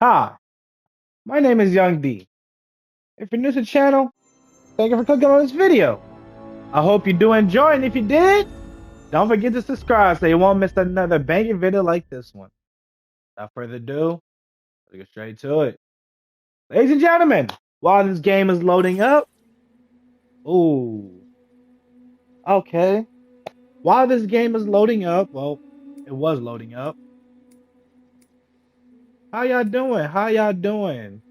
Hi, my name is Young D. If you're new to the channel, thank you for clicking on this video. I hope you do enjoy, and if you did, don't forget to subscribe so you won't miss another banging video like this one. Without further ado, let's get straight to it. Ladies and gentlemen, while this game is loading up, ooh, okay. While this game is loading up, well, it was loading up. How y'all doing? How y'all doing?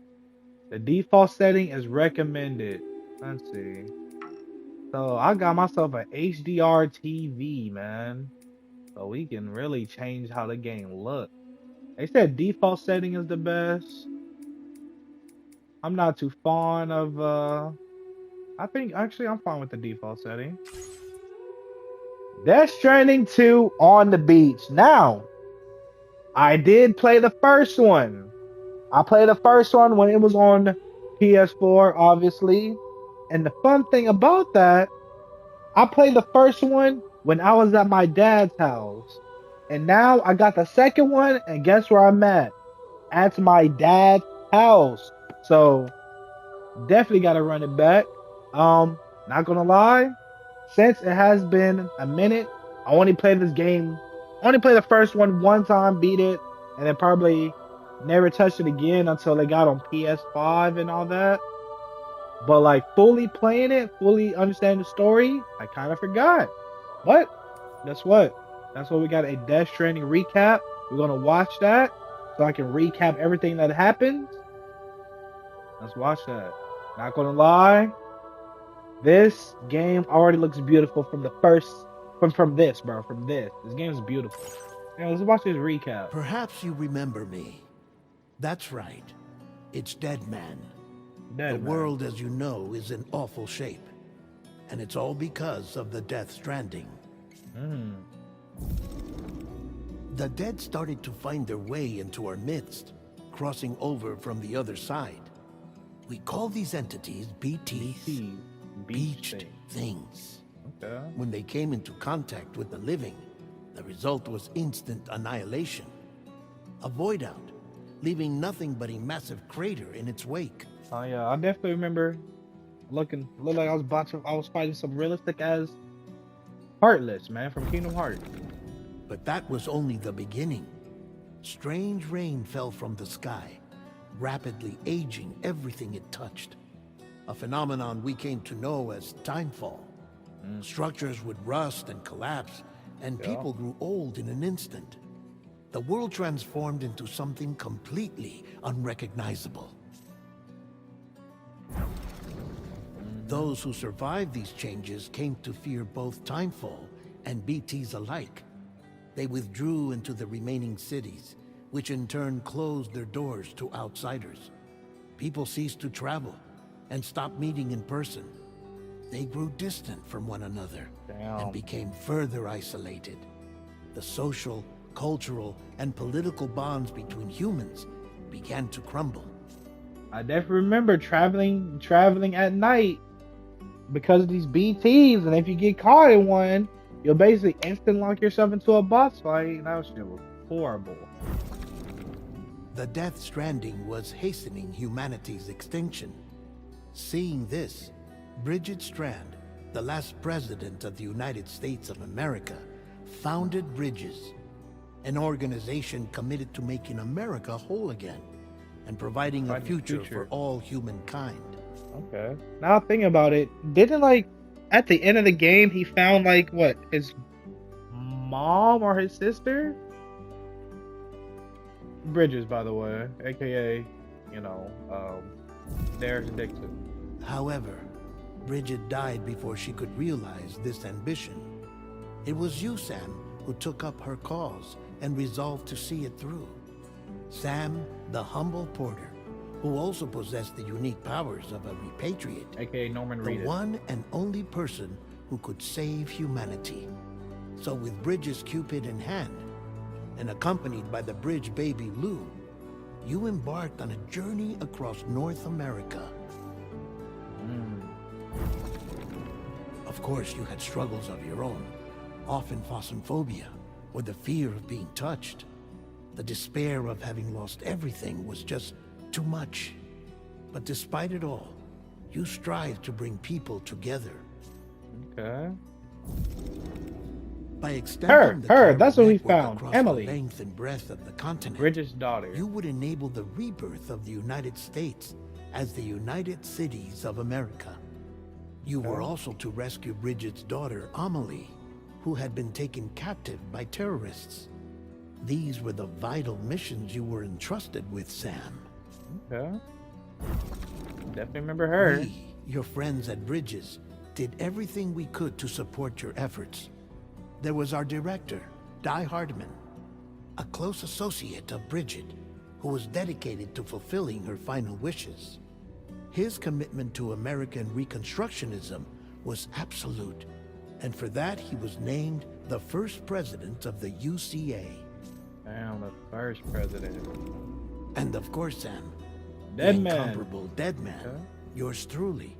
The default setting is recommended. Let's see. So I got myself an HDR TV, man. So we can really change how the game looks. They said default setting is the best. I'm not too fond of I think actually I'm fine with the default setting. Death Stranding 2 on the beach. Now, I did play the first one. I played the first one when it was on PS4, obviously. And the fun thing about that, I played the first one when I was at my dad's house. And now I got the second one, and guess where I'm at? At my dad's house. So definitely gotta run it back. Not gonna lie, since it has been a minute, I only played this game, only played the first one time, beat it, and then probably never touched it again until they got on PS5 and all that. But like fully playing it, fully understanding the story, I kind of forgot. But guess what? That's why we got a Death Stranding recap. We're gonna watch that so I can recap everything that happens. Let's watch that. Not gonna lie, this game already looks beautiful from the first from this, bro. From this. This game is beautiful. Yeah, let's watch this recap. Perhaps you remember me. That's right. It's Dead Man. The Dead man. world, as you know, is in awful shape. And it's all because of the Death Stranding. The dead started to find their way into our midst, crossing over from the other side. We call these entities BTs, beached things. Okay. When they came into contact with the living, the result was instant annihilation. A void out, leaving nothing but a massive crater in its wake. Oh yeah, I definitely remember looked like I was fighting some realistic as Heartless, man, from Kingdom Hearts. But that was only the beginning. Strange rain fell from the sky, rapidly aging everything it touched. A phenomenon we came to know as timefall. Structures would rust and collapse, and people grew old in an instant. The world transformed into something completely unrecognizable. Those who survived these changes came to fear both timefall and BTs alike. They withdrew into the remaining cities, which in turn closed their doors to outsiders. People ceased to travel and stopped meeting in person. They grew distant from one another and became further isolated. The social, cultural, and political bonds between humans began to crumble. I definitely remember traveling at night because of these BTs, and if you get caught in one, you'll basically instant lock yourself into a boss fight, and that shit was horrible. The Death Stranding was hastening humanity's extinction. Seeing this, Bridget Strand, the last president of the United States of America, founded Bridges, an organization committed to making America whole again and providing a future for all humankind. Okay. Now thinking about it, didn't like at the end of the game he found like what, his mom or his sister? Bridges, by the way, aka, there's Dixon. However, Bridget died before she could realize this ambition. It was you, Sam, who took up her cause and resolved to see it through. Sam, the humble porter, who also possessed the unique powers of a repatriate, aka Norman the Reedus. one and only person who could save humanity. So with Bridges' Cupid in hand, and accompanied by the bridge baby Lou, you embarked on a journey across North America. Of course, you had struggles of your own, often phosmophobia, or the fear of being touched. The despair of having lost everything was just too much. But despite it all, you strive to bring people together. Okay. By extending the chiral That's what we network found. across Emily. the length and breadth of the continent, Bridget's daughter. you would enable the rebirth of the United States as the United Cities of America. You were also to rescue Bridget's daughter, Amelie, who had been taken captive by terrorists. These were the vital missions you were entrusted with, Sam. Okay. Definitely remember her. We, your friends at Bridges, did everything we could to support your efforts. There was our director, Di Hardman, a close associate of Bridget, who was dedicated to fulfilling her final wishes. His commitment to American Reconstructionism was absolute, and for that he was named the first president of the UCA. Damn, the first president. And of course, Sam, Dead the man. incomparable Dead Man, Okay. yours truly.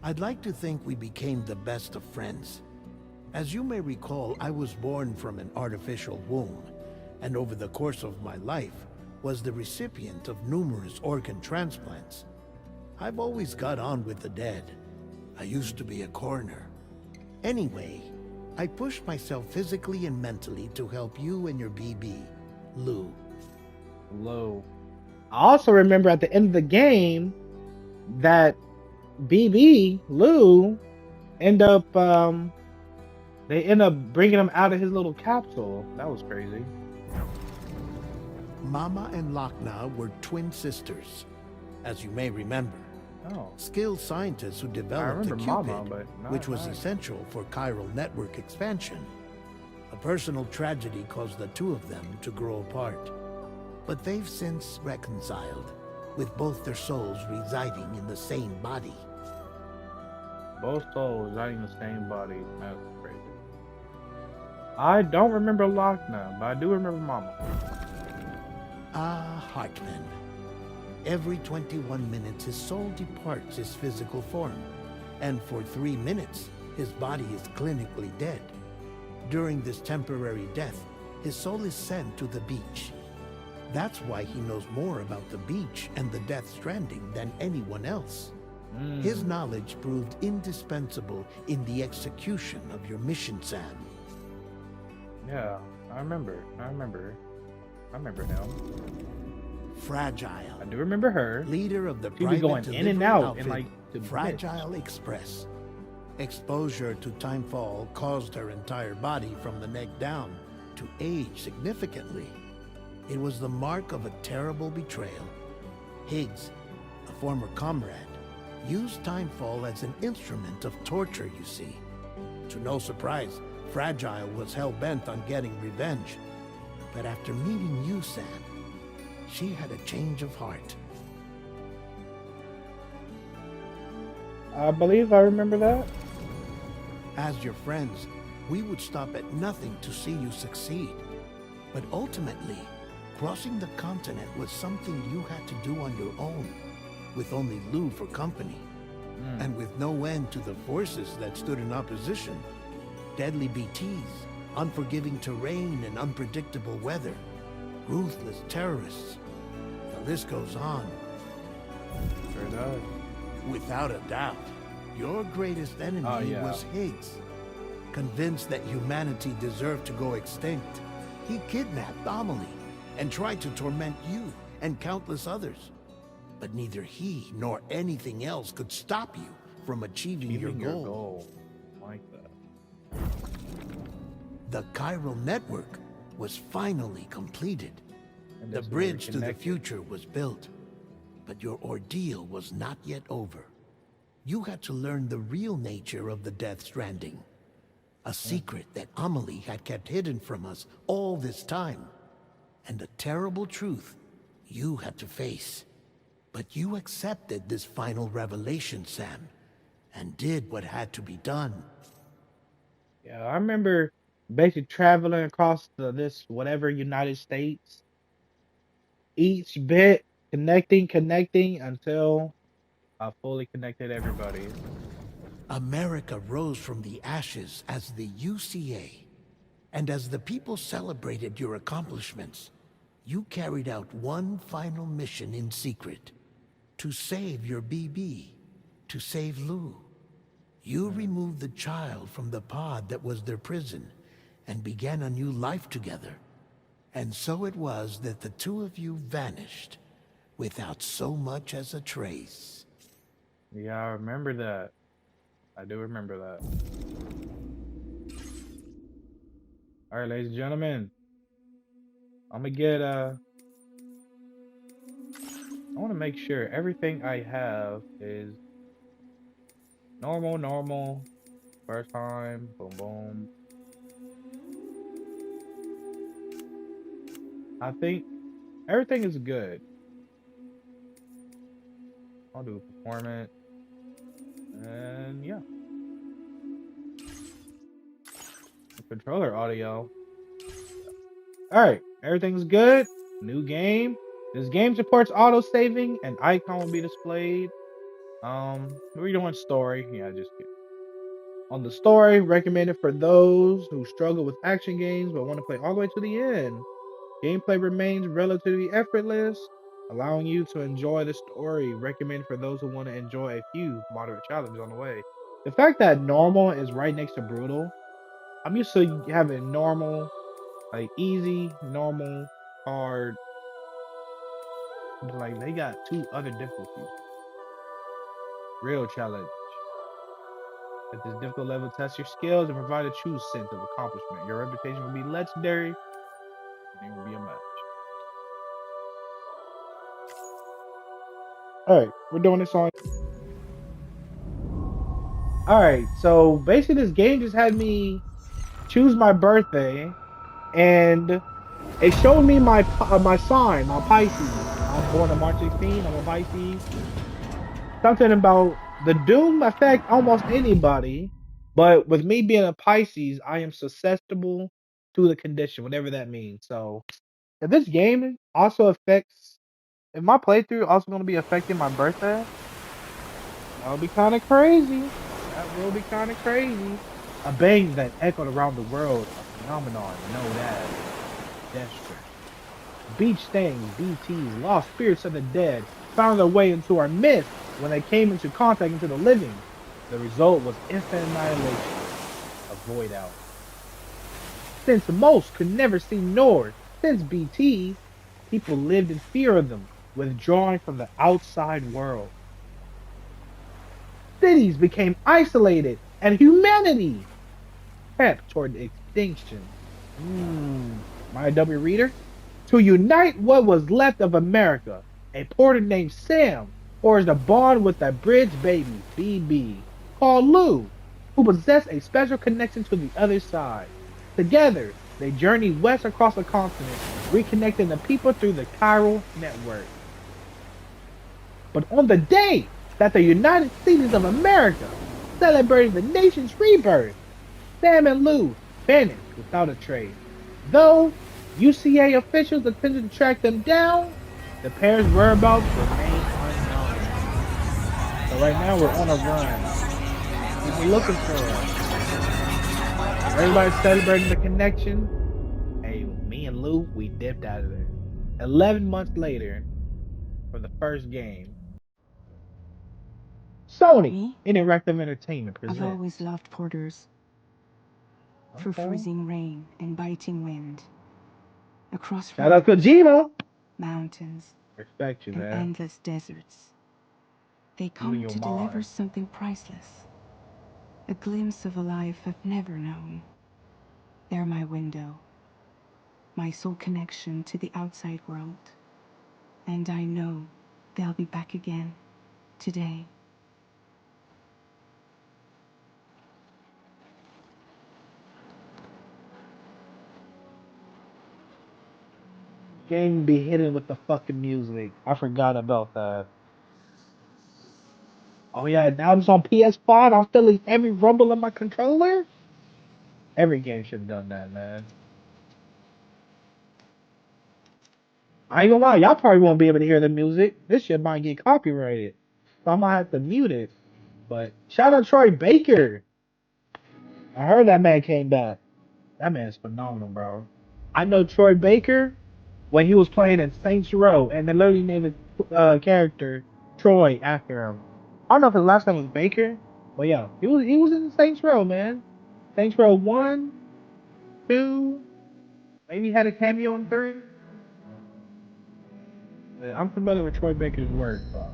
I'd like to think we became the best of friends. As you may recall, I was born from an artificial womb, and over the course of my life, was the recipient of numerous organ transplants. I've always got on with the dead. I used to be a coroner. Anyway, I pushed myself physically and mentally to help you and your BB, Lou. Low. I also remember at the end of the game that BB Lou they end up bringing him out of his little capsule. That was crazy. Mama and Lakna were twin sisters, as you may remember. Oh. Skilled scientists who developed the remember Cupid, Mama, but not which was her. essential for chiral network expansion. A personal tragedy caused the two of them to grow apart. But they've since reconciled, with both their souls residing in the same body. Both souls not in the same body. That's crazy. I don't remember Lochna, but I do remember Mama. Ah, Hartman. Every 21 minutes his soul departs his physical form, and for 3 minutes his body is clinically dead. During this temporary death, his soul is sent to the beach. That's why he knows more about the beach and the Death Stranding than anyone else. His knowledge proved indispensable in the execution of your mission, Sam. Yeah, I remember him. Fragile. I do remember her. Leader of the She be private going in and delivery out outfit, in like the Fragile Express. Exposure to timefall caused her entire body from the neck down to age significantly. It was the mark of a terrible betrayal. Higgs, a former comrade, used timefall as an instrument of torture, you see. To no surprise, Fragile was hell-bent on getting revenge. But after meeting you, Sam, she had a change of heart. I believe I remember that. As your friends, we would stop at nothing to see you succeed. But ultimately, crossing the continent was something you had to do on your own, with only Lou for company, and with no end to the forces that stood in opposition. Deadly BTs, unforgiving terrain and unpredictable weather, ruthless terrorists. The list goes on. Sure does. Without a doubt, your greatest enemy was Higgs. Convinced that humanity deserved to go extinct, he kidnapped Amelie and tried to torment you and countless others. But neither he nor anything else could stop you from achieving your goal. Like that. The chiral network was finally completed. And The that's where we bridge to the connected. future was built, but your ordeal was not yet over. You had to learn the real nature of the Death Stranding, a secret that Amelie had kept hidden from us all this time, and a terrible truth you had to face. But you accepted this final revelation, Sam, and did what had to be done. Yeah, I remember basically traveling across this whatever United States, each bit connecting until I fully connected everybody. America rose from the ashes as the UCA, and as the people celebrated your accomplishments, you carried out one final mission in secret. To save your BB. To save Lou. You removed the child from the pod that was their prison and began a new life together. And so it was that the two of you vanished without so much as a trace. Yeah, I remember that. I do remember that. All right, ladies and gentlemen, I'm gonna get I want to make sure everything I have is normal. First time, boom, boom. I think everything is good. I'll do performance, and yeah, controller audio. All right, everything's good. New game. This game supports auto saving. An icon will be displayed. We're doing story. Yeah, just kidding. On the story, recommended for those who struggle with action games but want to play all the way to the end. Gameplay remains relatively effortless, allowing you to enjoy the story. Recommended for those who want to enjoy a few moderate challenges on the way. The fact that normal is right next to brutal, I'm used to having normal, like easy, normal, hard. But like they got two other difficulties. Real challenge. At this difficult level, test your skills and provide a true sense of accomplishment. Your reputation will be legendary, and it will be a match. All right, we're doing this on. All right, so basically, this game just had me choose my birthday, and it showed me my sign, my Pisces. I'm born on March 16. I'm a Pisces. Something about the doom affect almost anybody, but with me being a Pisces, I am susceptible to the condition, whatever that means. So if this game also affects, if my playthrough also going to be affecting my birthday, that'll be kind of crazy. That will be kind of crazy. A bang that echoed around the world, a phenomenon known as Death Stranding. Beach stains, BTs, lost spirits of the dead, found their way into our midst when they came into contact into the living. The result was instant annihilation, a void out. Since most could never see north, since BTs, people lived in fear of them, withdrawing from the outside world. Cities became isolated, and humanity crept toward extinction. My Adobe Reader? To unite what was left of America, a porter named Sam forged a bond with a bridge baby, BB, called Lou, who possessed a special connection to the other side. Together, they journeyed west across the continent, reconnecting the people through the chiral network. But on the day that the United States of America celebrated the nation's rebirth, Sam and Lou vanished without a trace. Though UCA officials attempted to track them down, the pair's whereabouts remain unknown. So right now we're on a run. People looking for us. Everybody's celebrating the connection. Hey, me and Lou, we dipped out of there. 11 months later, for the first game, Sony Me? Interactive Entertainment I've presents. always loved porters. Through Okay. freezing rain and biting wind. Across Shout out rivers, Kojima. mountains, Respect you, and man. endless deserts. They You and come your to deliver mom. something priceless. A glimpse of a life I've never known. They're my window. My sole connection to the outside world. And I know they'll be back again. Today. Game be hitting with the fucking music. I forgot about that. Oh yeah, now it's on PS5. I'm feeling every rumble in my controller. Every game should have done that, man. I ain't gonna lie, y'all probably won't be able to hear the music. This shit might get copyrighted. So I might have to mute it. But shout out Troy Baker. I heard that man came back. That man's phenomenal, bro. I know Troy Baker when he was playing in Saints Row, and they literally named the character Troy after him. I don't know if his last name was Baker, but yeah, he was in Saints Row, man. Saints Row 1, 2, maybe he had a cameo in 3. Yeah, I'm familiar with Troy Baker's work, so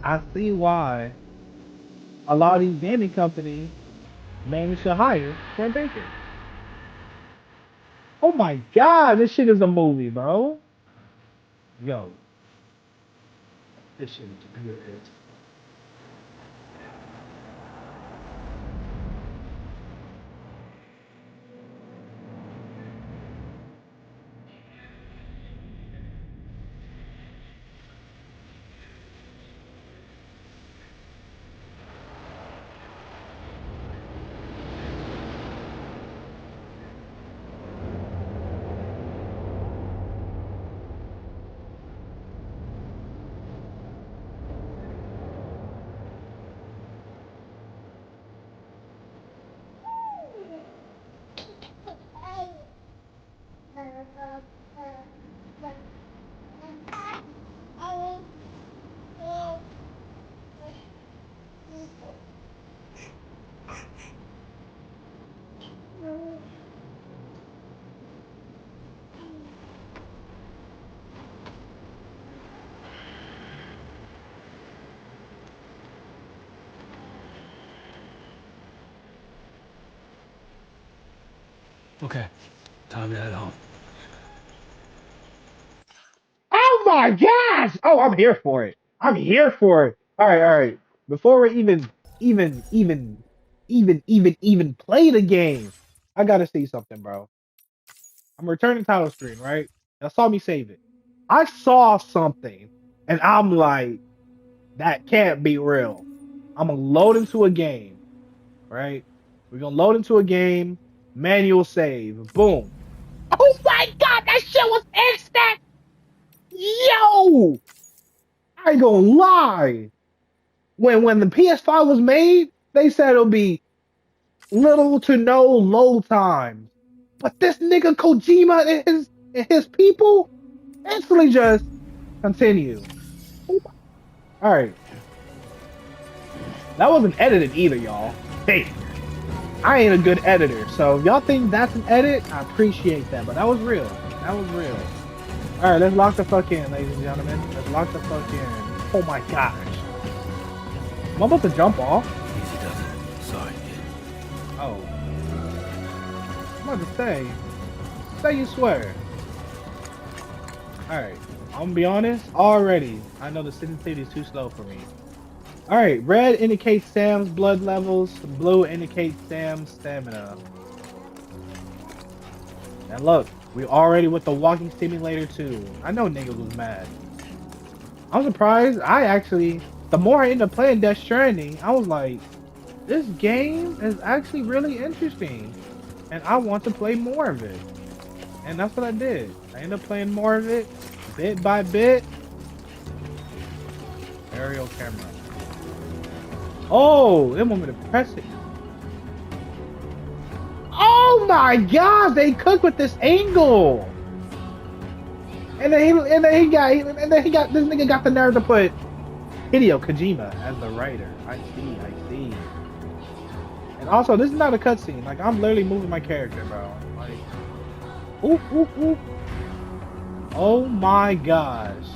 I see why a lot of these gaming companies managed to hire Troy Baker. Oh my god, this shit is a movie, bro. Yo, this shit is good. Okay, time to head home. Oh my gosh! Oh, I'm here for it. I'm here for it. All right. Before we even play the game, I gotta see something, bro. I'm returning title screen, right? Y'all saw me save it. I saw something, and I'm like, that can't be real. I'm gonna load into a game, right? We're gonna load into a game, manual save, boom. Oh my god, that shit was instant! Yo! I ain't gonna lie. When the PS5 was made, they said it'll be little to no load times. But this nigga Kojima and his people instantly just continue. All right, that wasn't edited either, y'all. Hey, I ain't a good editor, so if y'all think that's an edit, I appreciate that. But that was real. That was real. All right, let's lock the fuck in, ladies and gentlemen. Let's lock the fuck in. Oh my gosh. Am I about to jump off? Easy does it. Sorry, kid. Oh. I'm about to say you swear. Alright, I'm gonna be honest, already, I know the sensitivity is too slow for me. Alright, red indicates Sam's blood levels, blue indicates Sam's stamina. And look, we already with the walking simulator too. I know niggas was mad. I'm surprised, the more I end up playing Death Stranding, I was like, this game is actually really interesting. And I want to play more of it. And that's what I did. I ended up playing more of it, bit by bit. Aerial camera. Oh, they want me to press it. Oh my gosh, they cook with this angle. And then he got this nigga got the nerve to put Hideo Kojima as the writer. I see. And also, this is not a cutscene. Like, I'm literally moving my character, bro. Like, ooh. Oh my gosh.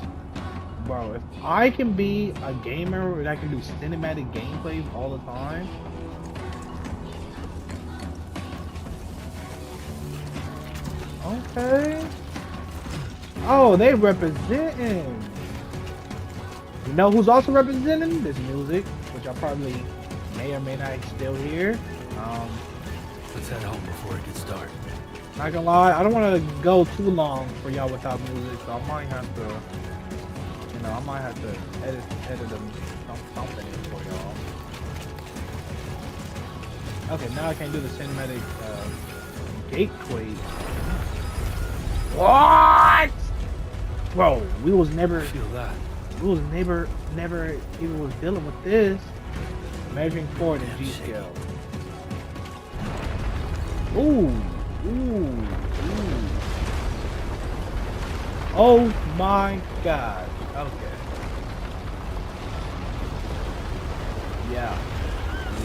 Bro, if I can be a gamer and I can do cinematic gameplays all the time. Okay. Oh, they representing. You know who's also representing this music, which I probably may or may not still hear. Let's head home before it gets dark. Not gonna lie, I don't want to go too long for y'all without music, so I might have to, edit them something in for y'all. Okay, now I can do the cinematic gateway. What? Bro, we was never even was dealing with this. Measuring forward in G scale. Ooh. Ooh. Oh my god. Okay. Yeah.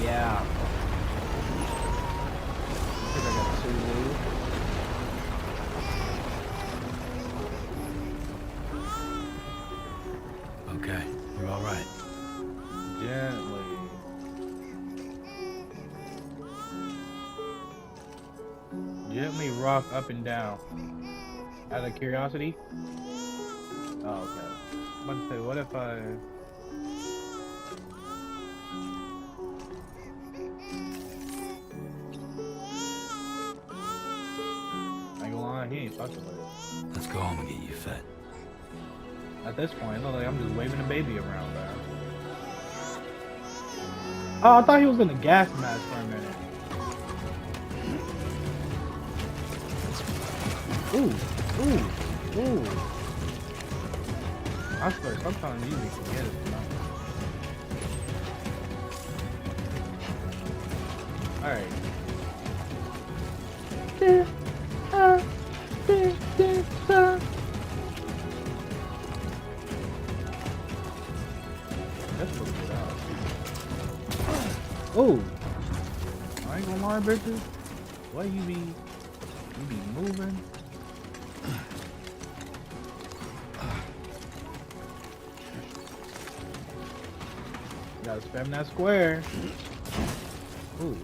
Yeah. I think I got Sulu. Okay, you're all right. Gently. Gently rock up and down. Out of curiosity? Oh, okay. I'm about to say, what if I... I ain't gonna lie, he ain't fucking with it. Let's go home and get you fed. At this point, it looks like I'm just waving a baby around, man. Oh, I thought he was in the gas mask for a minute. Ooh. I swear, sometimes you forget it, man. Alright. Let's look it out. Oh! I ain't gonna lie, bitches. What you be moving? Gotta spam that square. Ooh.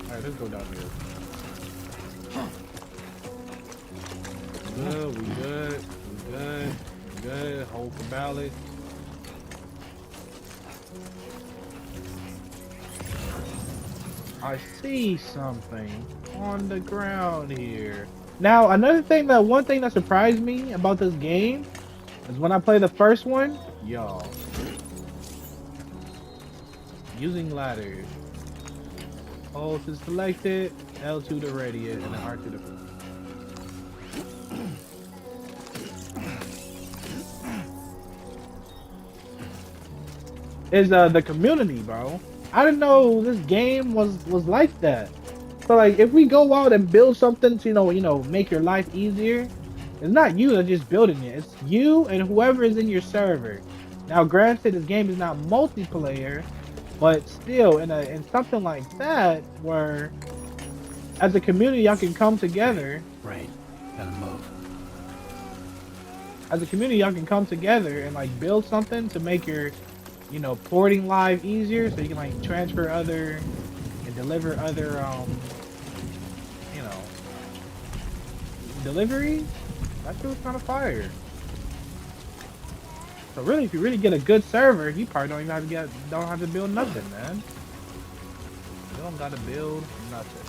Alright, let's go down here. We good. Hold for ballot. I see something on the ground here. Now, one thing that surprised me about this game is when I played the first one, y'all. Using ladders. Hold to select it, L2 to ready it, and then R2 to... Is the community, bro. I didn't know this game was like that. So like, if we go out and build something to make your life easier, it's not you that's just building it. It's you and whoever is in your server. Now, granted, this game is not multiplayer, but still, in something like that, where as a community y'all can come together. Right, gotta move. As a community, y'all can come together and like build something to make your porting live easier, so you can like transfer other and deliver other deliveries. That shit was kind of fire. So really, if you really get a good server, you probably don't have to build nothing, man. You don't gotta build nothing.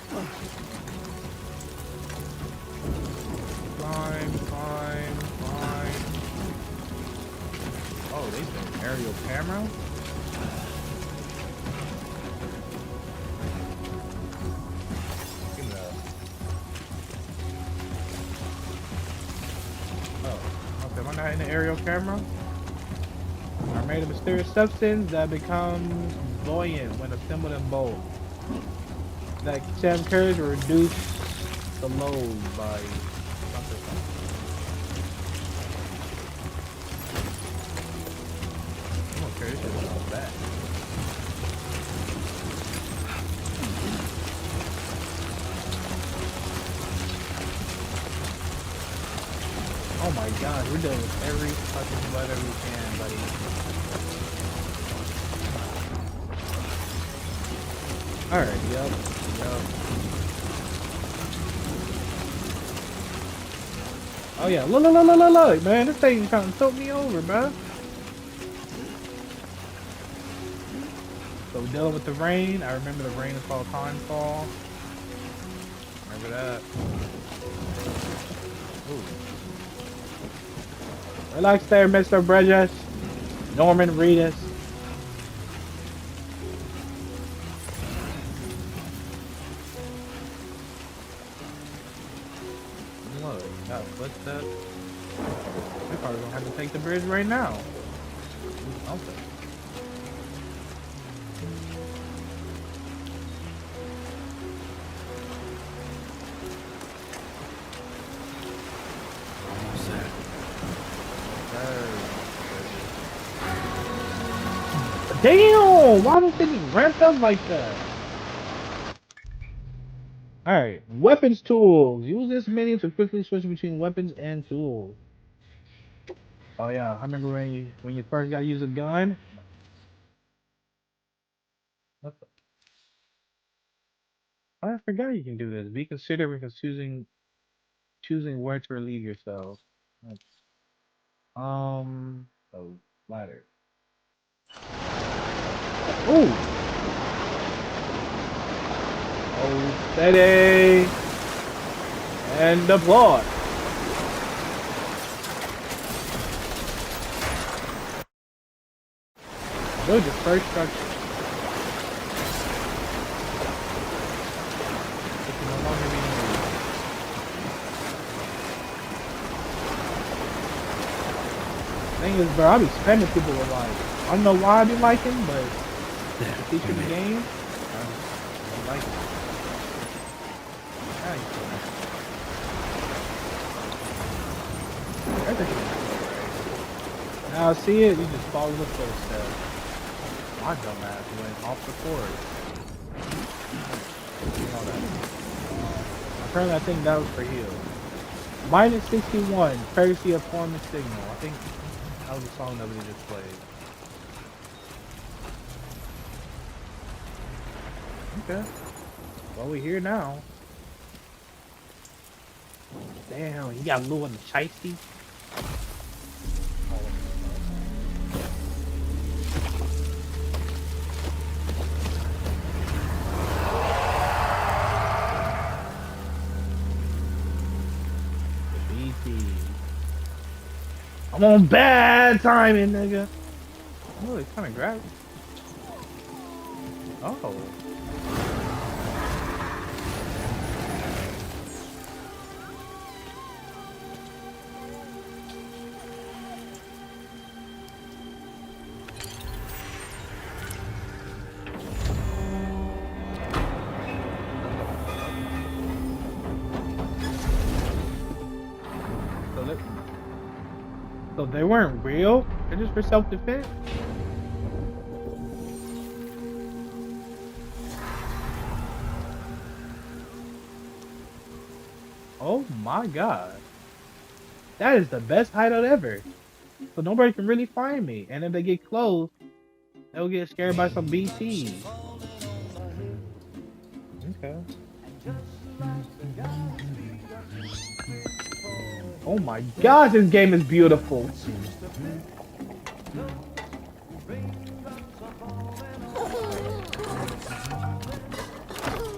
Fine. Oh, they did an aerial camera? Give me that. Oh, okay, am I not in the aerial camera? Are made of mysterious substance that becomes buoyant when assembled in bulk. That Sam carries will reduce the load by something. Okay, this is not bad. Oh my god, we're dealing with every fucking weather we can, buddy. Alright, yep. Oh yeah, look, man, this thing trying to tote me over, man. So we're dealing with the rain. I remember the rain is called Timefall. Remember that. Ooh. Relax there, Mr. Bridges. Norman Reedus. Look, got a footstep. We're probably gonna have to take the bridge right now. Okay. Damn! Why was it ramped up like that? Alright. Weapons tools. Use this menu to quickly switch between weapons and tools. Oh yeah, I remember when you first got to use a gun. What the, I forgot you can do this. Be considerate when choosing where to relieve yourself. Oh, ladder. Oh, oh, steady and deploy. No destruction. It can no longer be moved. Thing is, bro, I be spending people with life. I don't know why I be liking, but There, teaching you the made it. game, I like it. Nice. Now see it, you just follow the footsteps. My dumbass went off the course. You know that. Apparently I think that was for heal. Minus 61, courtesy of Form Signal. I think that was the song that we just played. Okay. Well, we're here now. Damn, he got Lou on the shiesty. I'm on bad timing, nigga. Oh, it's kind of grabbed. Oh. So they weren't real? They're just for self-defense? Oh my god. That is the best hideout ever. So nobody can really find me. And if they get close, they'll get scared by some BTs. Okay. Oh my gosh, this game is beautiful.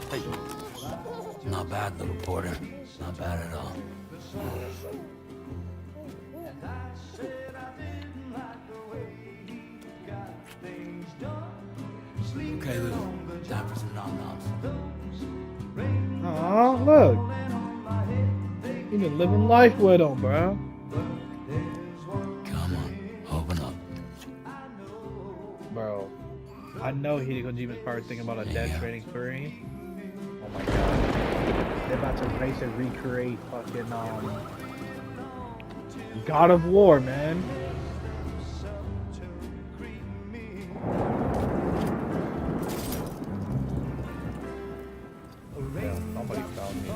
Hey. Not bad, little porter. Not bad at all. Okay, Lou. Time for some nom-noms. Aw, look. You been living life with him, bro. Come on, open up. Bro, I know Kojima's probably thinking about a Death Stranding 3. Oh my god. They're about to race and recreate fucking God of War, man. Yeah, somebody found me.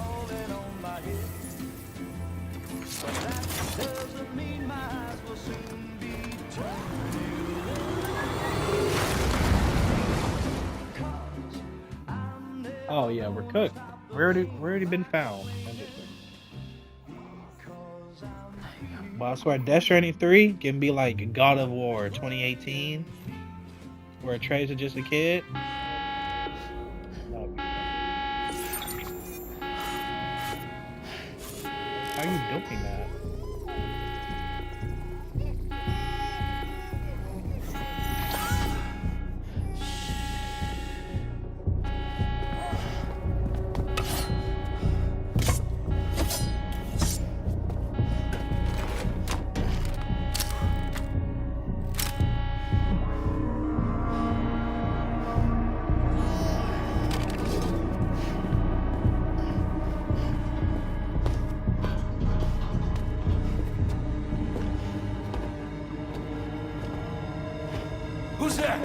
Oh yeah, we're cooked. We're already been found. But I swear, Death Stranding 3 can be like God of War 2018, where Trey's just a kid. How are you doing that? Who's there?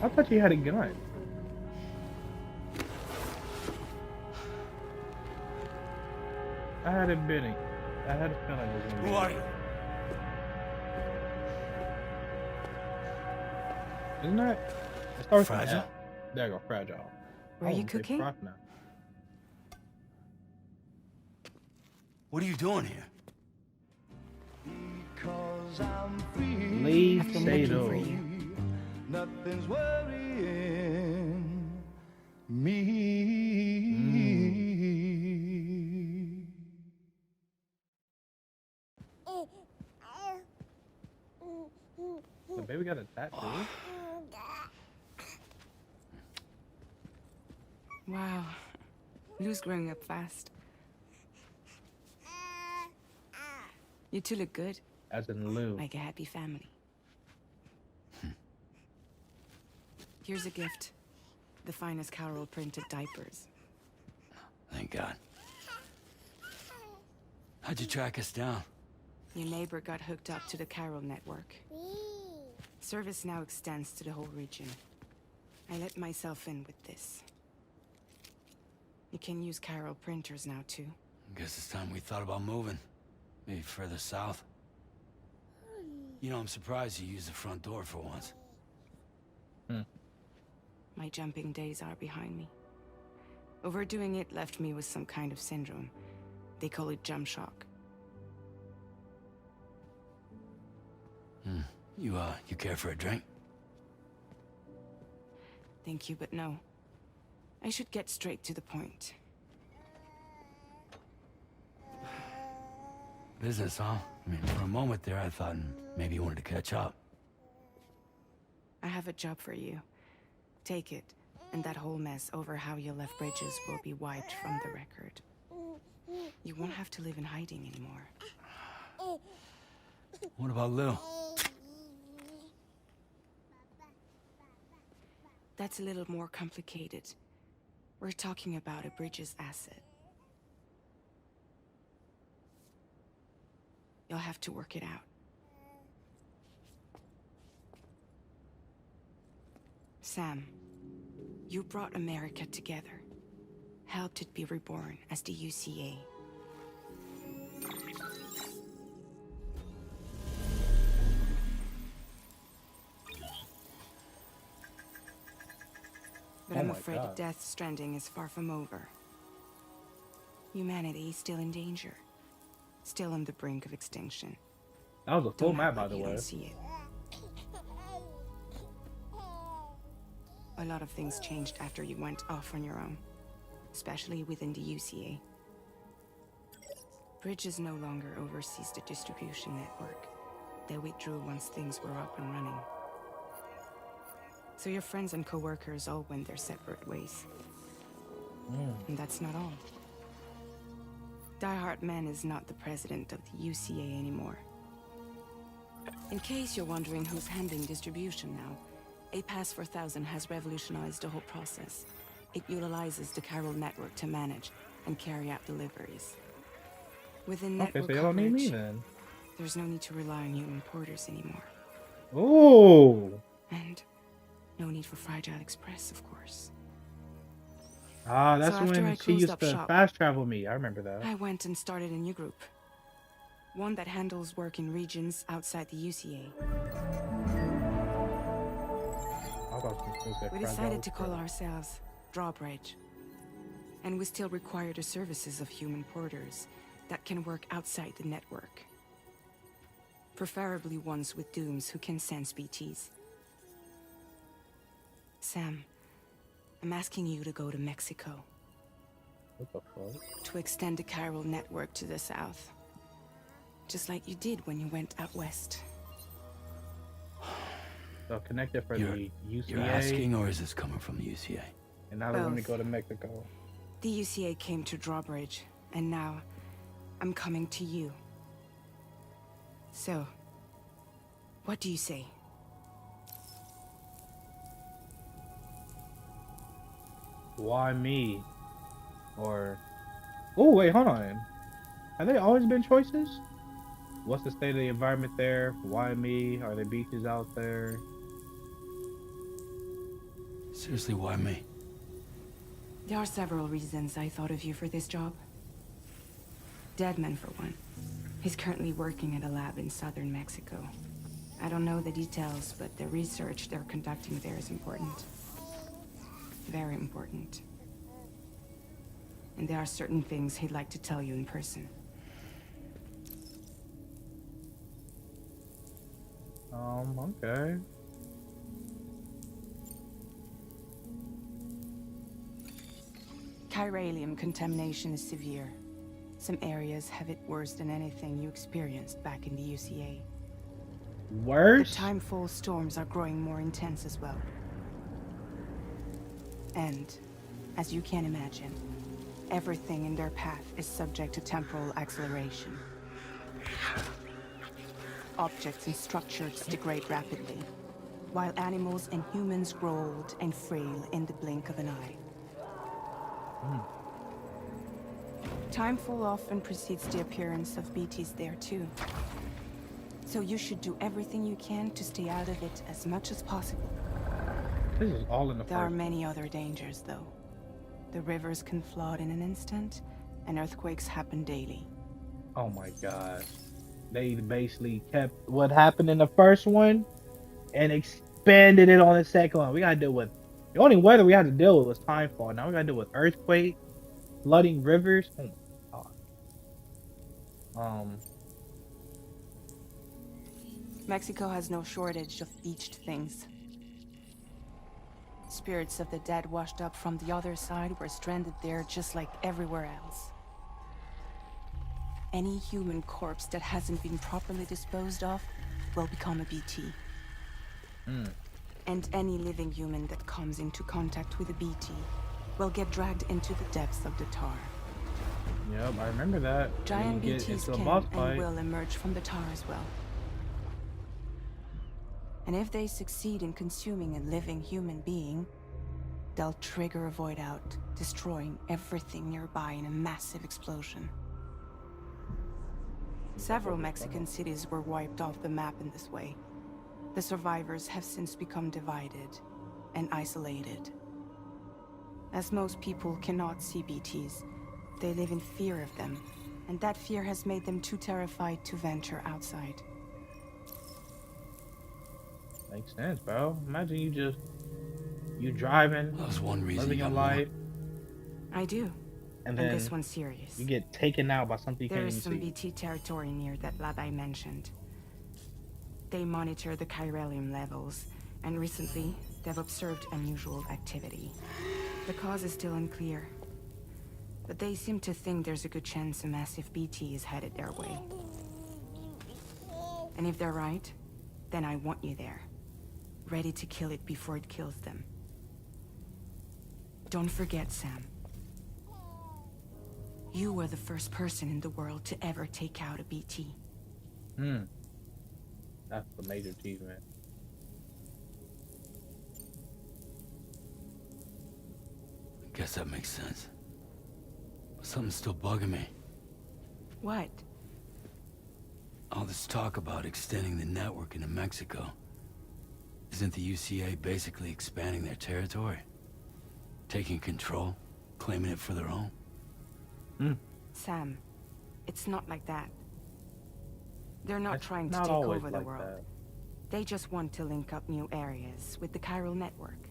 I thought you had a gun. I had a feeling. I had a feeling it was gonna be. Who are you? Isn't that? It starts with Fragile? F. There you go, fragile. Were I you wanna say cooking? froth now. What are you doing here? Lee I've been looking for Sado. you. Nothing's worrying me. The baby got a tattoo. Wow. Lou's growing up fast. You two look good, As in Lou. like a happy family. Here's a gift. The finest Carol printed diapers. Thank God. How'd you track us down? Your neighbor got hooked up to the Carol network. Service now extends to the whole region. I let myself in with this. You can use Carol printers now too. Guess it's time we thought about moving. Maybe further south. You know, I'm surprised you used the front door for once. My jumping days are behind me. Overdoing it left me with some kind of syndrome. They call it jump shock. You care for a drink? Thank you, but no. I should get straight to the point. Business, huh? I mean, for a moment there, I thought maybe you wanted to catch up. I have a job for you. Take it, and that whole mess over how you left bridges will be wiped from the record. You won't have to live in hiding anymore. What about Lou? That's a little more complicated. We're talking about a bridges asset. You'll have to work it out. Sam, you brought America together. Helped it be reborn as the UCA. But Oh I'm my afraid God. Death Stranding is far from over. Humanity is still in danger. Still on the brink of extinction. That was a full Don't map, act by like the you way. don't see it. A lot of things changed after you went off on your own, especially within the UCA. Bridges no longer oversees the distribution network. They withdrew once things were up and running. So your friends and co-workers all went their separate ways. And that's not all. Die Hard Man is not the president of the UCA anymore. In case you're wondering who's handling distribution now, A Pass 4000 has revolutionized the whole process. It utilizes the Carol network to manage and carry out deliveries. Within Okay, network so you don't need me coverage, then. there's no need to rely on human porters anymore. Oh. And no need for Fragile Express, of course. Ah, that's So after I when she closed used up to shop, fast travel me. I remember that. I went and started a new group. One that handles work in regions outside the UCA. I thought she was gonna say We Fragile decided to call Express. ourselves Drawbridge. And we still require the services of human porters that can work outside the network. Preferably ones with dooms who can sense BTs. Sam, I'm asking you to go to Mexico What the fuck? to extend the chiral network to the south. Just like you did when you went out west. So connected for the UCA. You're asking, or is this coming from the UCA? And now they want me to Both. go to Mexico. The UCA came to Drawbridge, and now I'm coming to you. So, what do you say? Why me? Or oh wait, hold on. Have they always been choices? What's the state of the environment there? Why me? Are there beaches out there? Seriously, why me? There are several reasons I thought of you for this job. Deadman, for one. He's currently working at a lab in southern Mexico. I don't know the details, but the research they're conducting there is important. Very important. And there are certain things he'd like to tell you in person. Okay. Chiralium contamination is severe. Some areas have it worse than anything you experienced back in the UCA. The Worse? timefall storms are growing more intense as well. And, as you can imagine, everything in their path is subject to temporal acceleration. Objects and structures degrade rapidly, while animals and humans grow old and frail in the blink of an eye. Timefall often precedes the appearance of BTs there too. So you should do everything you can to stay out of it as much as possible. This is all in the There are first. many other dangers though. The rivers can flood in an instant, and earthquakes happen daily. Oh my god. They basically kept what happened in the first one and expanded it on the second one. We gotta deal with the only weather we had to deal with was timefall. Now we gotta deal with earthquake, flooding rivers. Oh my god. Mexico has no shortage of beached things. Spirits of the dead washed up from the other side were stranded there just like everywhere else. Any human corpse that hasn't been properly disposed of will become a BT. And any living human that comes into contact with a BT will get dragged into the depths of the tar. Yep, I remember that. Giant When you get BTs into a can boss and fight. will emerge from the tar as well. And if they succeed in consuming a living human being, they'll trigger a void out, destroying everything nearby in a massive explosion. Several Mexican cities were wiped off the map in this way. The survivors have since become divided and isolated. As most people cannot see BTs, they live in fear of them, and that fear has made them too terrified to venture outside. Makes sense, bro. Imagine you driving, That was one reason living you your got more. life, I do, and and then this one's serious. you get taken out by something you There can't is even some see. BT territory near that lab I mentioned. They monitor the chiralium levels, and recently, they've observed unusual activity. The cause is still unclear, but they seem to think there's a good chance a massive BT is headed their way. And if they're right, then I want you there, ready to kill it before it kills them. Don't forget, Sam. You were the first person in the world to ever take out a BT. That's the major achievement. Guess that makes sense. But something's still bugging me. What? All this talk about extending the network into Mexico. Isn't the UCA basically expanding their territory? Taking control? Claiming it for their own? Sam, it's not like that. They're not It's trying to not take always over the like world. that. They just want to link up new areas with the chiral network.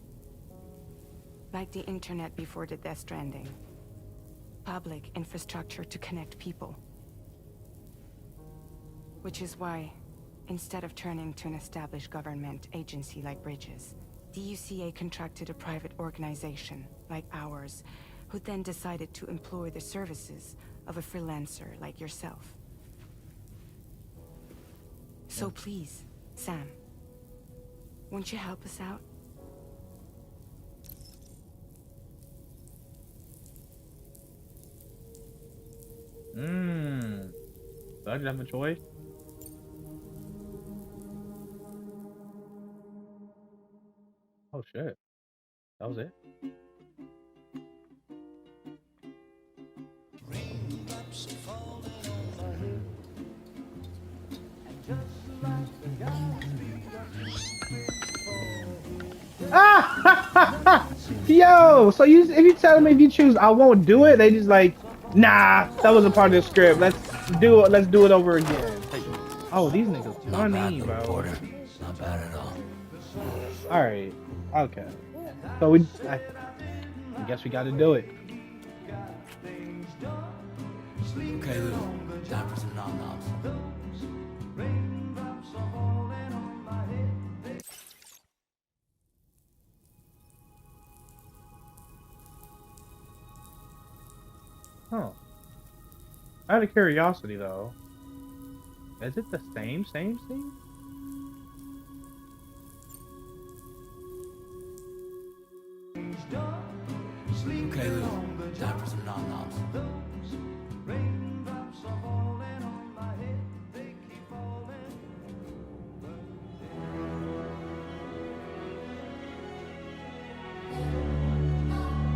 Like the internet before the Death Stranding. Public infrastructure to connect people. Which is why, instead of turning to an established government agency like Bridges, the UCA contracted a private organization, like ours, who then decided to employ the services of a freelancer like yourself. So please, Sam, won't you help us out? Do I just have a choice? Oh shit. That was it? Raindrops are falling on my head, and just like the God's feet are keeping falling. Ah! Yo, so if you tell me if you choose I won't do it, they just like, nah, that wasn't part of the script. Let's do it over again. Oh, these niggas Not bad, funny, little bro. Porter. Not bad at all. Alright. Okay. So I guess we gotta do it. Okay, Lou. Time for some nom-noms. Huh. Out of curiosity though, is it the same scene? Okay, Lou. Time for some nom-noms.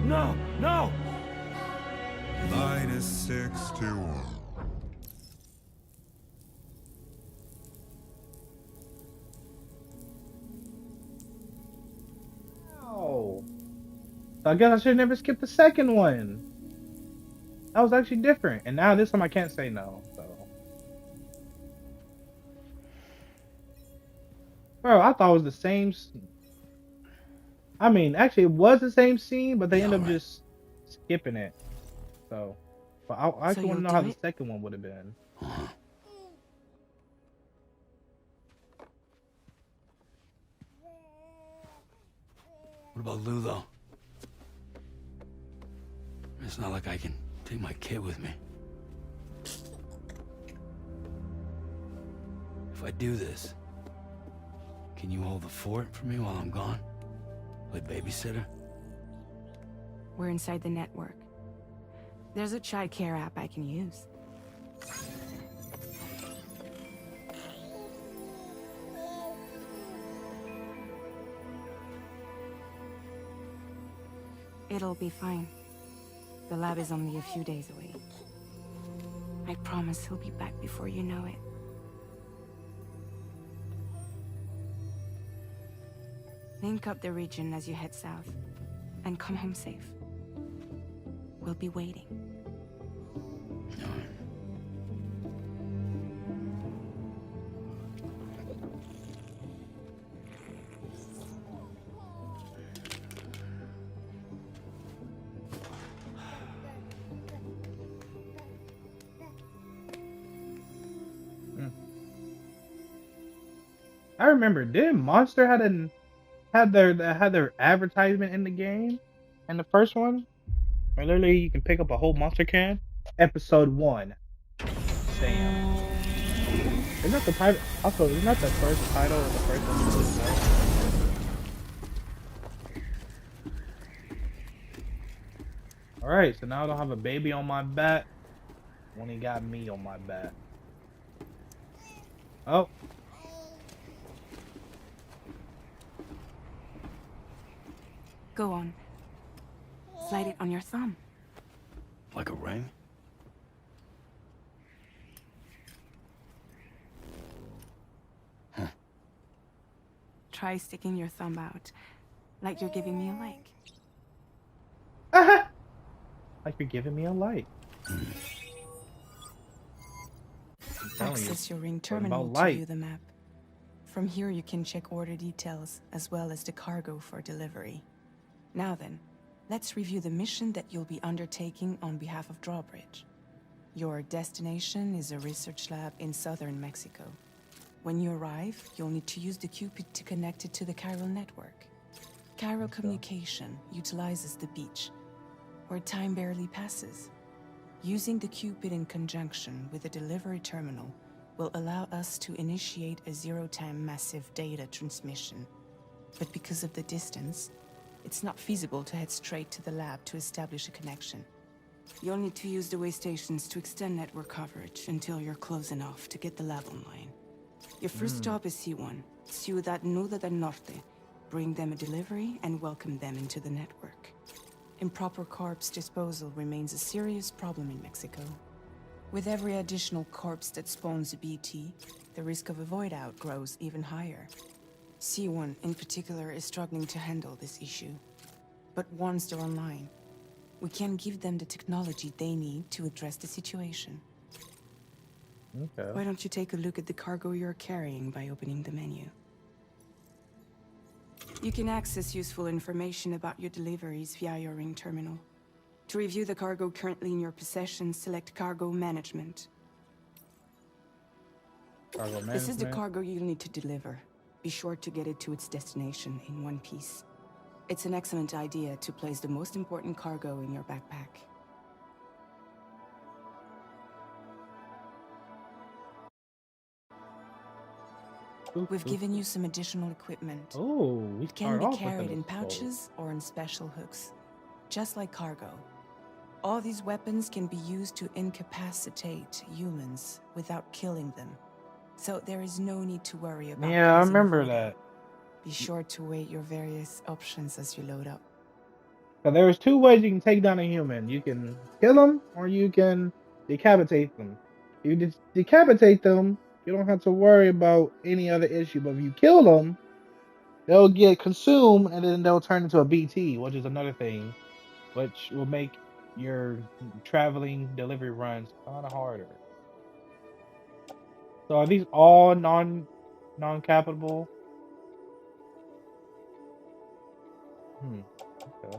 No! No! -61. Oh. So I guess I should never skip the second one. That was actually different. And now this time I can't say no, so. Bro, I thought it was the same scene. I mean, actually it was the same scene, but they ended up just skipping it. So, but I actually want to know how the second one would have been. What about Lou, though? It's not like I can take my kid with me. If I do this, can you hold the fort for me while I'm gone? Play babysitter? We're inside the network. There's a child care app I can use. It'll be fine. The lab is only a few days away. I promise he'll be back before you know it. Link up the region as you head south, and come home safe. We'll be waiting. I remember, did Monster had their advertisement in the game, in the first one, where literally you can pick up a whole Monster can. Episode 1. Sam. Isn't that the title? Also, isn't that the first title of the first episode? All right, so now I don't have a baby on my back. Only got me on my back. Oh. Go on. Slide it on your thumb. Like a ring? Huh. Try sticking your thumb out, like you're giving me a like. Like you're giving me a like. Access your ring terminal to view the map. From here you can check order details, as well as the cargo for delivery. Now then, let's review the mission that you'll be undertaking on behalf of Drawbridge. Your destination is a research lab in southern Mexico. When you arrive, you'll need to use the Cupid to connect it to the chiral network. Chiral communication utilizes the beach, where time barely passes. Using the Cupid in conjunction with the delivery terminal will allow us to initiate a zero-time massive data transmission. But because of the distance, it's not feasible to head straight to the lab to establish a connection. You'll need to use the way stations to extend network coverage until you're close enough to get the lab online. Your first stop is C1, Ciudad Nuda del Norte. Bring them a delivery and welcome them into the network. Improper corpse disposal remains a serious problem in Mexico. With every additional corpse that spawns a BT, the risk of a void out grows even higher. C1 in particular is struggling to handle this issue. But once they're online, we can give them the technology they need to address the situation. Okay. Why don't you take a look at the cargo you're carrying by opening the menu? You can access useful information about your deliveries via your ring terminal. To review the cargo currently in your possession, select Cargo Management. Cargo This is the management. cargo you'll need to deliver. Be sure to get it to its destination in one piece. It's an excellent idea to place the most important cargo in your backpack. We've given you some additional equipment. Oh, we It can start be off with carried an in assault. pouches or in special hooks, just like cargo. All these weapons can be used to incapacitate humans without killing them. So there is no need to worry about Yeah, I causing a remember holdup. that. Be sure to weigh your various options as you load up. So there's two ways you can take down a human. You can kill them or you can decapitate them. If you decapitate them, you don't have to worry about any other issue. But if you kill them, they'll get consumed and then they'll turn into a BT, which is another thing, which will make your traveling delivery runs kind of harder. So are these all non-capable? Okay.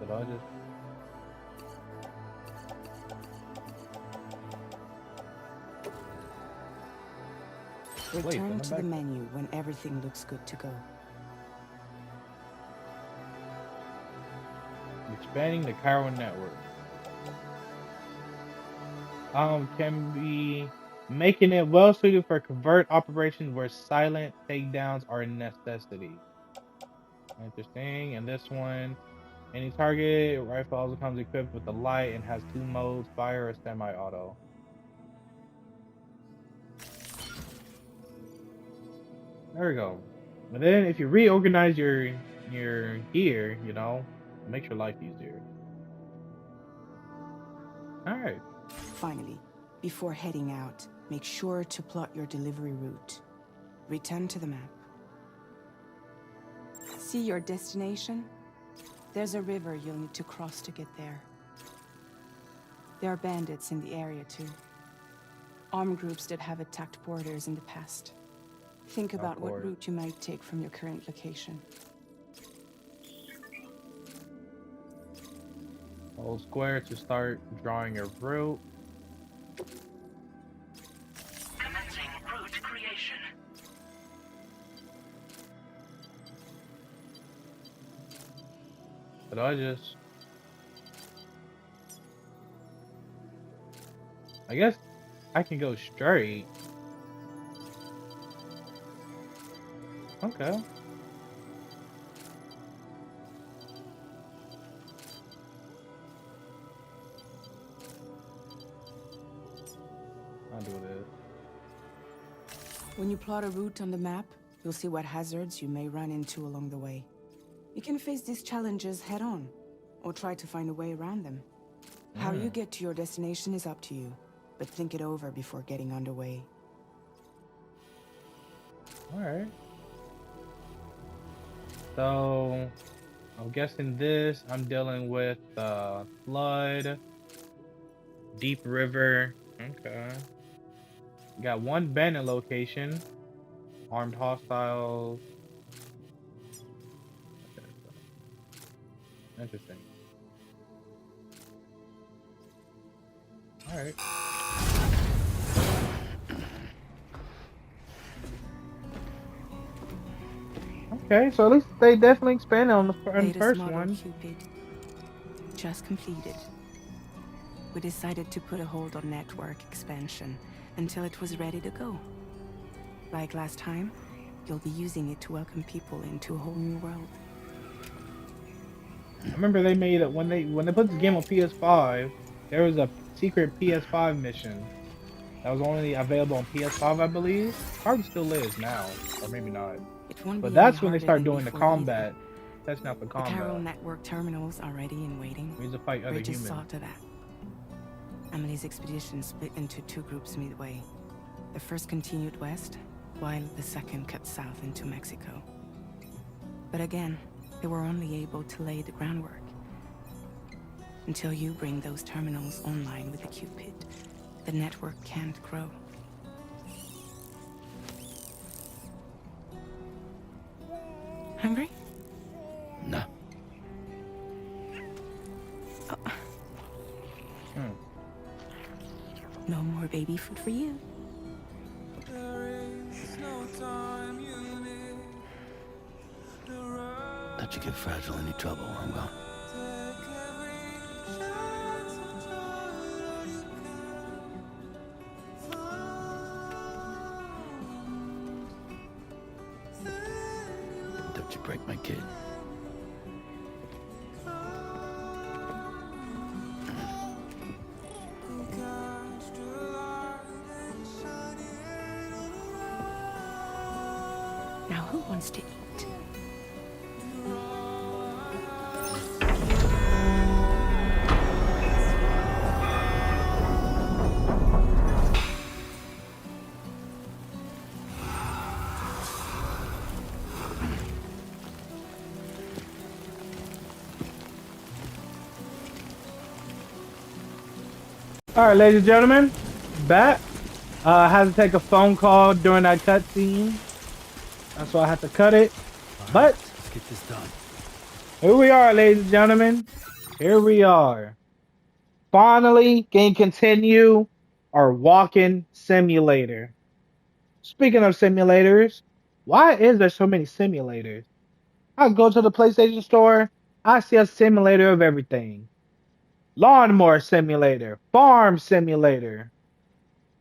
Did I just wait? Return to the menu when everything looks good to go. Expanding the cargo network. Can be making it well suited for covert operations where silent takedowns are a necessity. Interesting. And this one, any target rifle also comes equipped with a light and has two modes: fire or semi-auto. There we go. And then if you reorganize your gear, you know, it makes your life easier. All right. Finally, before heading out, make sure to plot your delivery route. Return to the map. See your destination? There's a river you'll need to cross to get there. There are bandits in the area too. Armed groups that have attacked borders in the past. Think about what route you might take from your current location. Hold square to start drawing your route. Commencing route creation. But I guess I can go straight. Okay. I'll do this. When you plot a route on the map, you'll see what hazards you may run into along the way. You can face these challenges head-on, or try to find a way around them. How you get to your destination is up to you, but think it over before getting underway. Alright. So, I'm guessing this, I'm dealing with flood, deep river. Okay. Got one bandit location, armed hostiles. Okay, so. Interesting. Alright. Okay, so at least they definitely expanded on the first model one. Cupid just completed. We decided to put a hold on network expansion until it was ready to go. Like last time, you'll be using it to welcome people into a whole new world. I remember they made it when they put this game on PS5. There was a secret PS5 mission that was only available on PS5, I believe. Probably still is now, or maybe not. But that's when they start doing the combat, testing out the The Carol combat. network terminals are ready and waiting. We need to fight other We're just humans. saw to that. Emily's expedition split into two groups midway. The first continued west, while the second cut south into Mexico. But again, they were only able to lay the groundwork. Until you bring those terminals online with the Cupid, the network can't grow. Hungry? No. No more baby food for you. Don't you get fragile any trouble while I'm gone. Don't you break my kid. Now who wants to eat? All right, ladies and gentlemen, back. I had to take a phone call during that cutscene. That's why I had to cut it. But Let's get this done. here we are, ladies and gentlemen. Here we are. Finally can continue our walking simulator. Speaking of simulators, why is there so many simulators? I go to the PlayStation Store, I see a simulator of everything. Lawnmower simulator, farm simulator,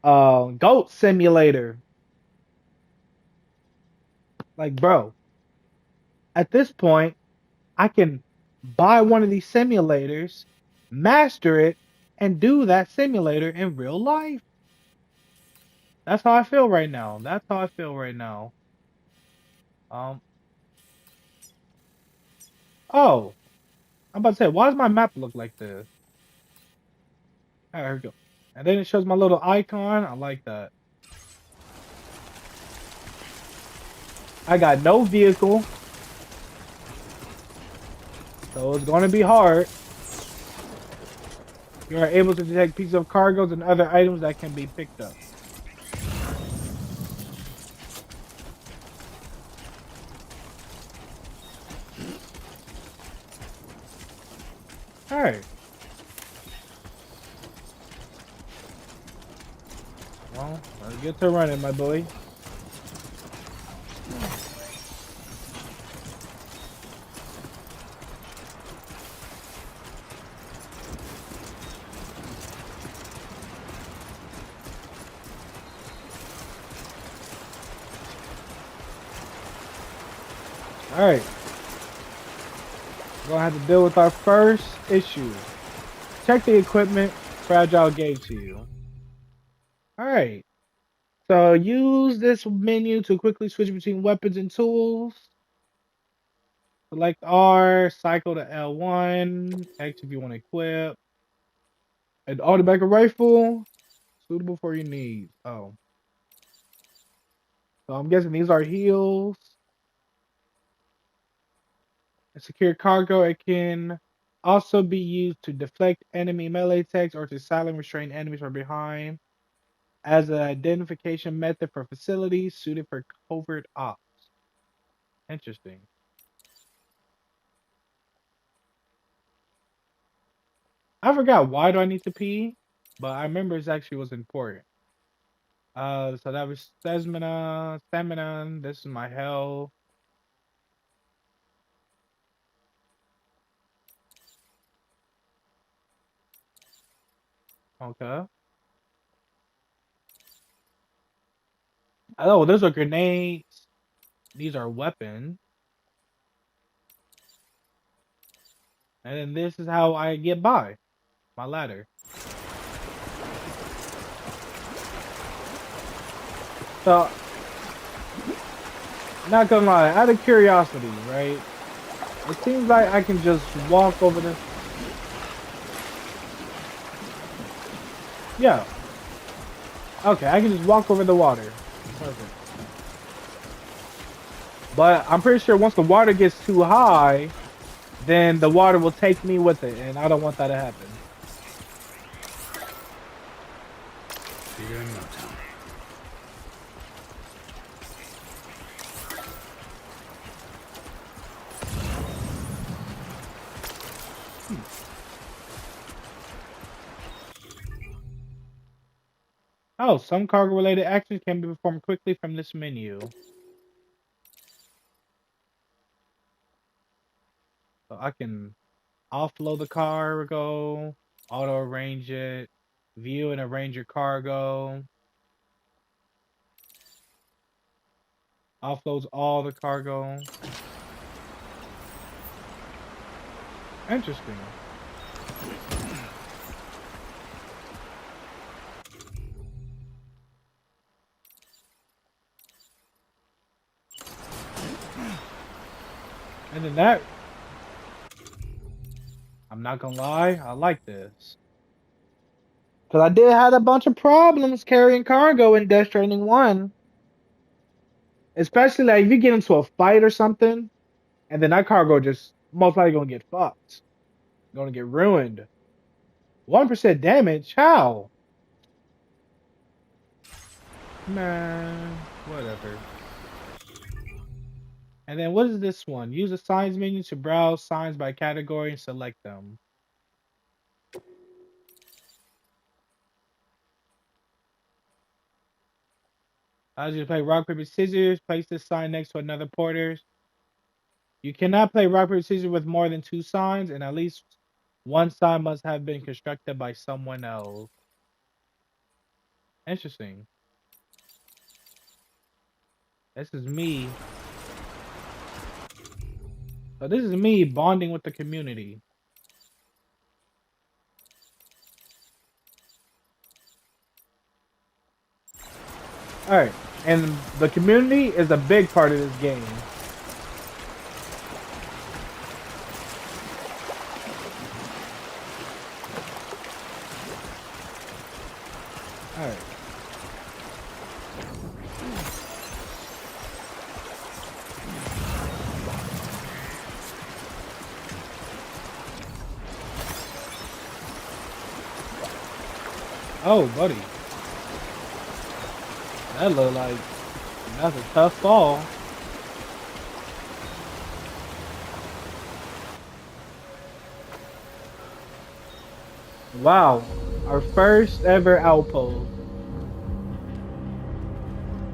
goat simulator. Like, bro, at this point, I can buy one of these simulators, master it, and do that simulator in real life. That's how I feel right now. That's how I feel right now. Oh, I'm about to say, why does my map look like this? Alright, here we go. And then it shows my little icon. I like that. I got no vehicle. So it's going to be hard. You are able to detect pieces of cargoes and other items that can be picked up. Alright. Well, let's get to running, my boy. Alright. We're gonna have to deal with our first issue. Check the equipment Fragile gave to you. Alright. So use this menu to quickly switch between weapons and tools. Select R, cycle to L1, X if you want to equip. An automatic rifle, suitable for your needs. Oh. So I'm guessing these are heals. A secure cargo, it can also be used to deflect enemy melee attacks or to silently restrain enemies from behind as an identification method for facilities suited for covert ops. Interesting. I forgot why do I need to pee, but I remember it actually was important. So that was stamina. This is my health. Okay. Oh, those are grenades. These are weapons. And then this is how I get by. My ladder. So, not gonna lie, out of curiosity, right? It seems like I can just walk over this. Yeah. Okay, I can just walk over the water. Perfect. But I'm pretty sure once the water gets too high, then the water will take me with it, and I don't want that to happen. Be there in no time. Oh, some cargo-related actions can be performed quickly from this menu. So I can offload the cargo, auto-arrange it, view and arrange your cargo. Offloads all the cargo. Interesting. And then that, I'm not gonna lie, I like this. Because I did have a bunch of problems carrying cargo in Death Stranding 1. Especially like if you get into a fight or something, and then that cargo just most likely gonna get fucked. Gonna get ruined. 1% damage? How? Man, whatever. And then what is this one? Use the signs menu to browse signs by category and select them. As you play rock, paper, scissors, place this sign next to another porter's. You cannot play rock, paper, scissors with more than 2 signs, and at least one sign must have been constructed by someone else. Interesting. This is me. So this is me bonding with the community. Alright, and the community is a big part of this game. Alright. Oh, buddy. That look like that's a tough fall. Wow. Our first ever outpost.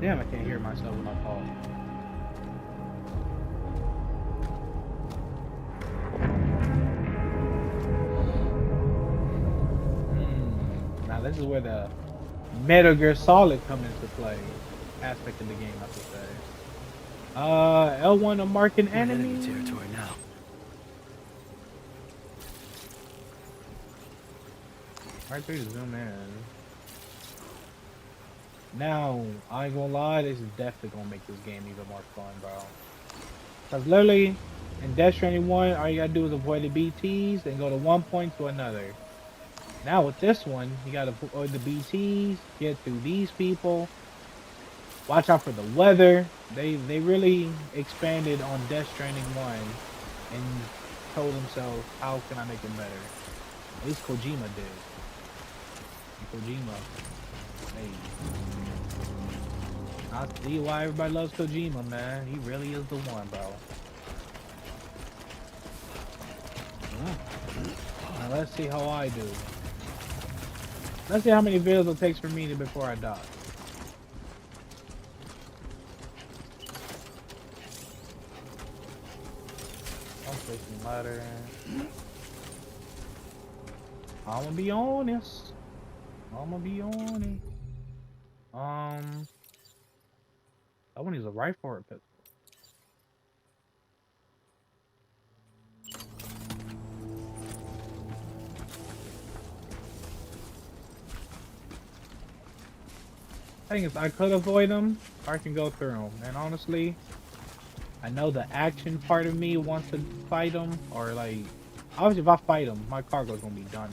Damn, I can't hear myself when I fall. Now this is where the Metal Gear Solid come into play. Aspect of the game, I should say. L1 to mark an We're in enemy. territory now. Right there, zoom in. Now, I ain't gonna lie, this is definitely gonna make this game even more fun, bro. Cause literally, in Death Stranding 1, all you gotta do is avoid the BTs and go to one point to another. Now with this one, you gotta avoid the BTs, get through these people. Watch out for the weather. They really expanded on Death Stranding 1 and told themselves, how can I make it better? At least Kojima did. And Kojima, hey. I see why everybody loves Kojima, man. He really is the one, bro. Now let's see how I do. Let's see how many videos it takes for me before I die. I'm pushing ladder. I'm gonna be honest. That one is a rifle or a pistol. Thing is, I could avoid them, or I can go through them. And honestly, I know the action part of me wants to fight them, or like, obviously if I fight them, my cargo's gonna be done.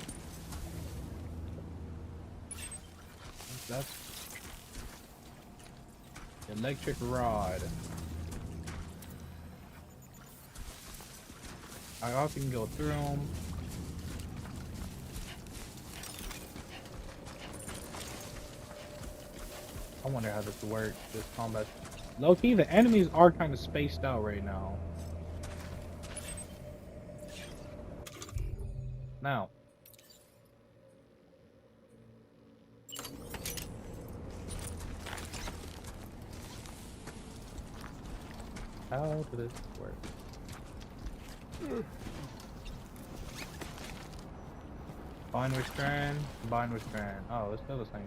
That's Electric rod. I also can go through them. I wonder how this works, this combat. Low key, the enemies are kind of spaced out right now. Now. How does this work? Combine with strand, combine with strand. Oh, it's still the same.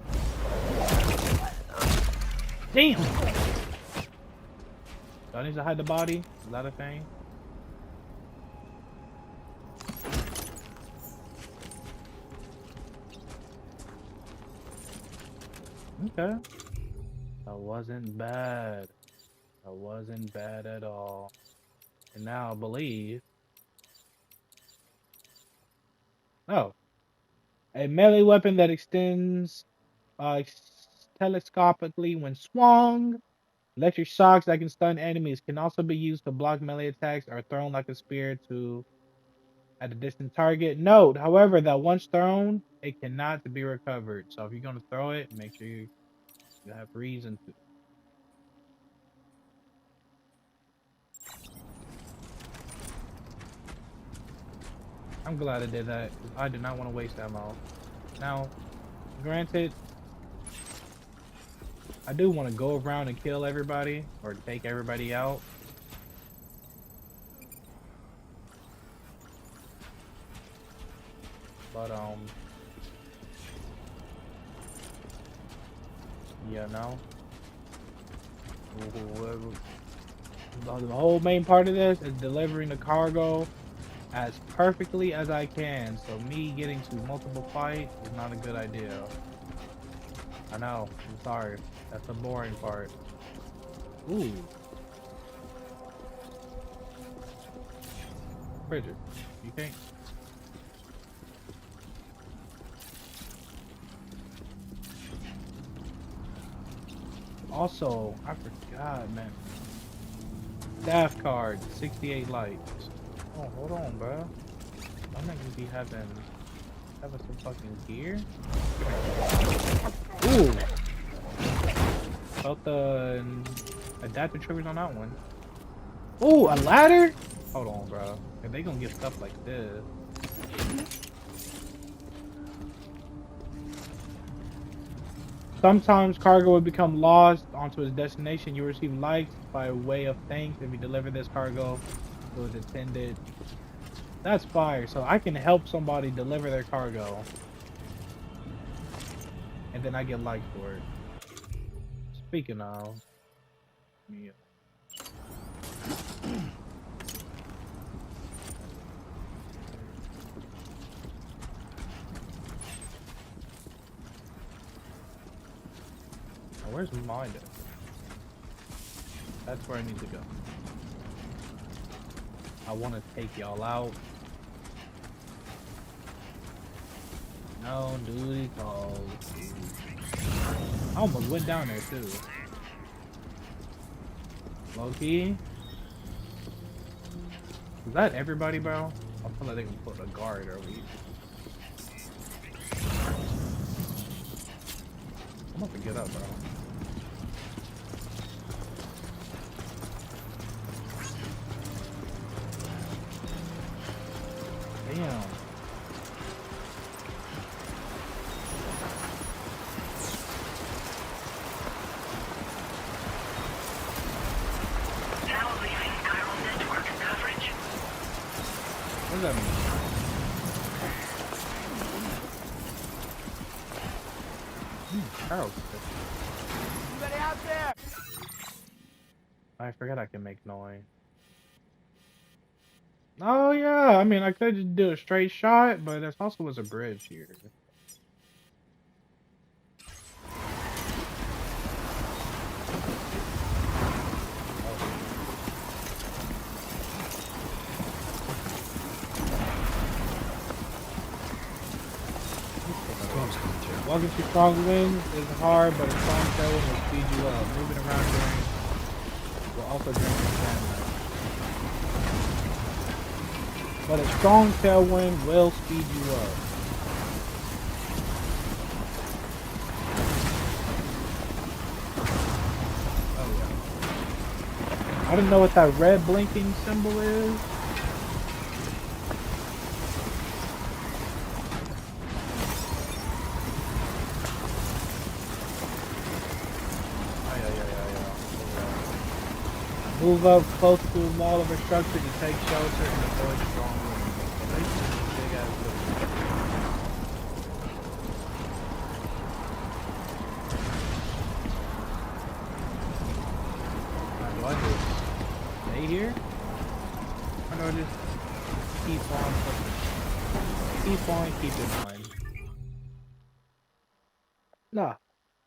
Damn! Do I need to hide the body? Is that a thing? Okay. That wasn't bad. That wasn't bad at all. And now I believe... Oh. A melee weapon that extends telescopically when swung. Electric shocks that can stun enemies can also be used to block melee attacks or thrown like a spear to at a distant target. Note, however, that once thrown, it cannot be recovered. So if you're going to throw it, make sure you have reason to. I'm glad I did that. I did not want to waste ammo. Now, granted, I do want to go around and kill everybody or take everybody out. But yeah, no. The whole main part of this is delivering the cargo as perfectly as I can. So me getting to multiple fights is not a good idea. I know. I'm sorry. That's the boring part. Ooh. Bridget, you think? Also, I forgot, man. Staff card, 68 lights. Oh, hold on, bro. I'm not gonna be having some fucking gear. Ooh. Felt the adaptive triggers on that one. Ooh, a ladder? Hold on, bro. If they gonna get stuff like this. Sometimes cargo will become lost onto its destination. You receive lights by way of thanks if you deliver this cargo to its intended. That's fire. So I can help somebody deliver their cargo. And then I get lights for it. Speaking of. Yeah. Now, where's mine? That's where I need to go. I want to take y'all out. No duty calls. I almost went down there too. Low-key. Is that everybody, bro? I feel like they can put a guard over here. I'm about to get up, bro. Damn. Now leaving chiral network coverage. What does that mean? Charles. Anybody out there? I forgot I can make noise. Oh yeah, I mean I could just do a straight shot, but there also was a bridge here. Storm's coming through. Walking through strong winds is hard, but a strong tailwind will speed you up. Moving around during will also drain your stamina. But a strong tailwind will speed you up. Oh yeah. I don't know what that red blinking symbol is. Move up close to a wall of a structure to take shelter and avoid strong winds. So basically, it's a big ass building. Alright, do I just stay here? Or do I just keep on keep in mind? Nah.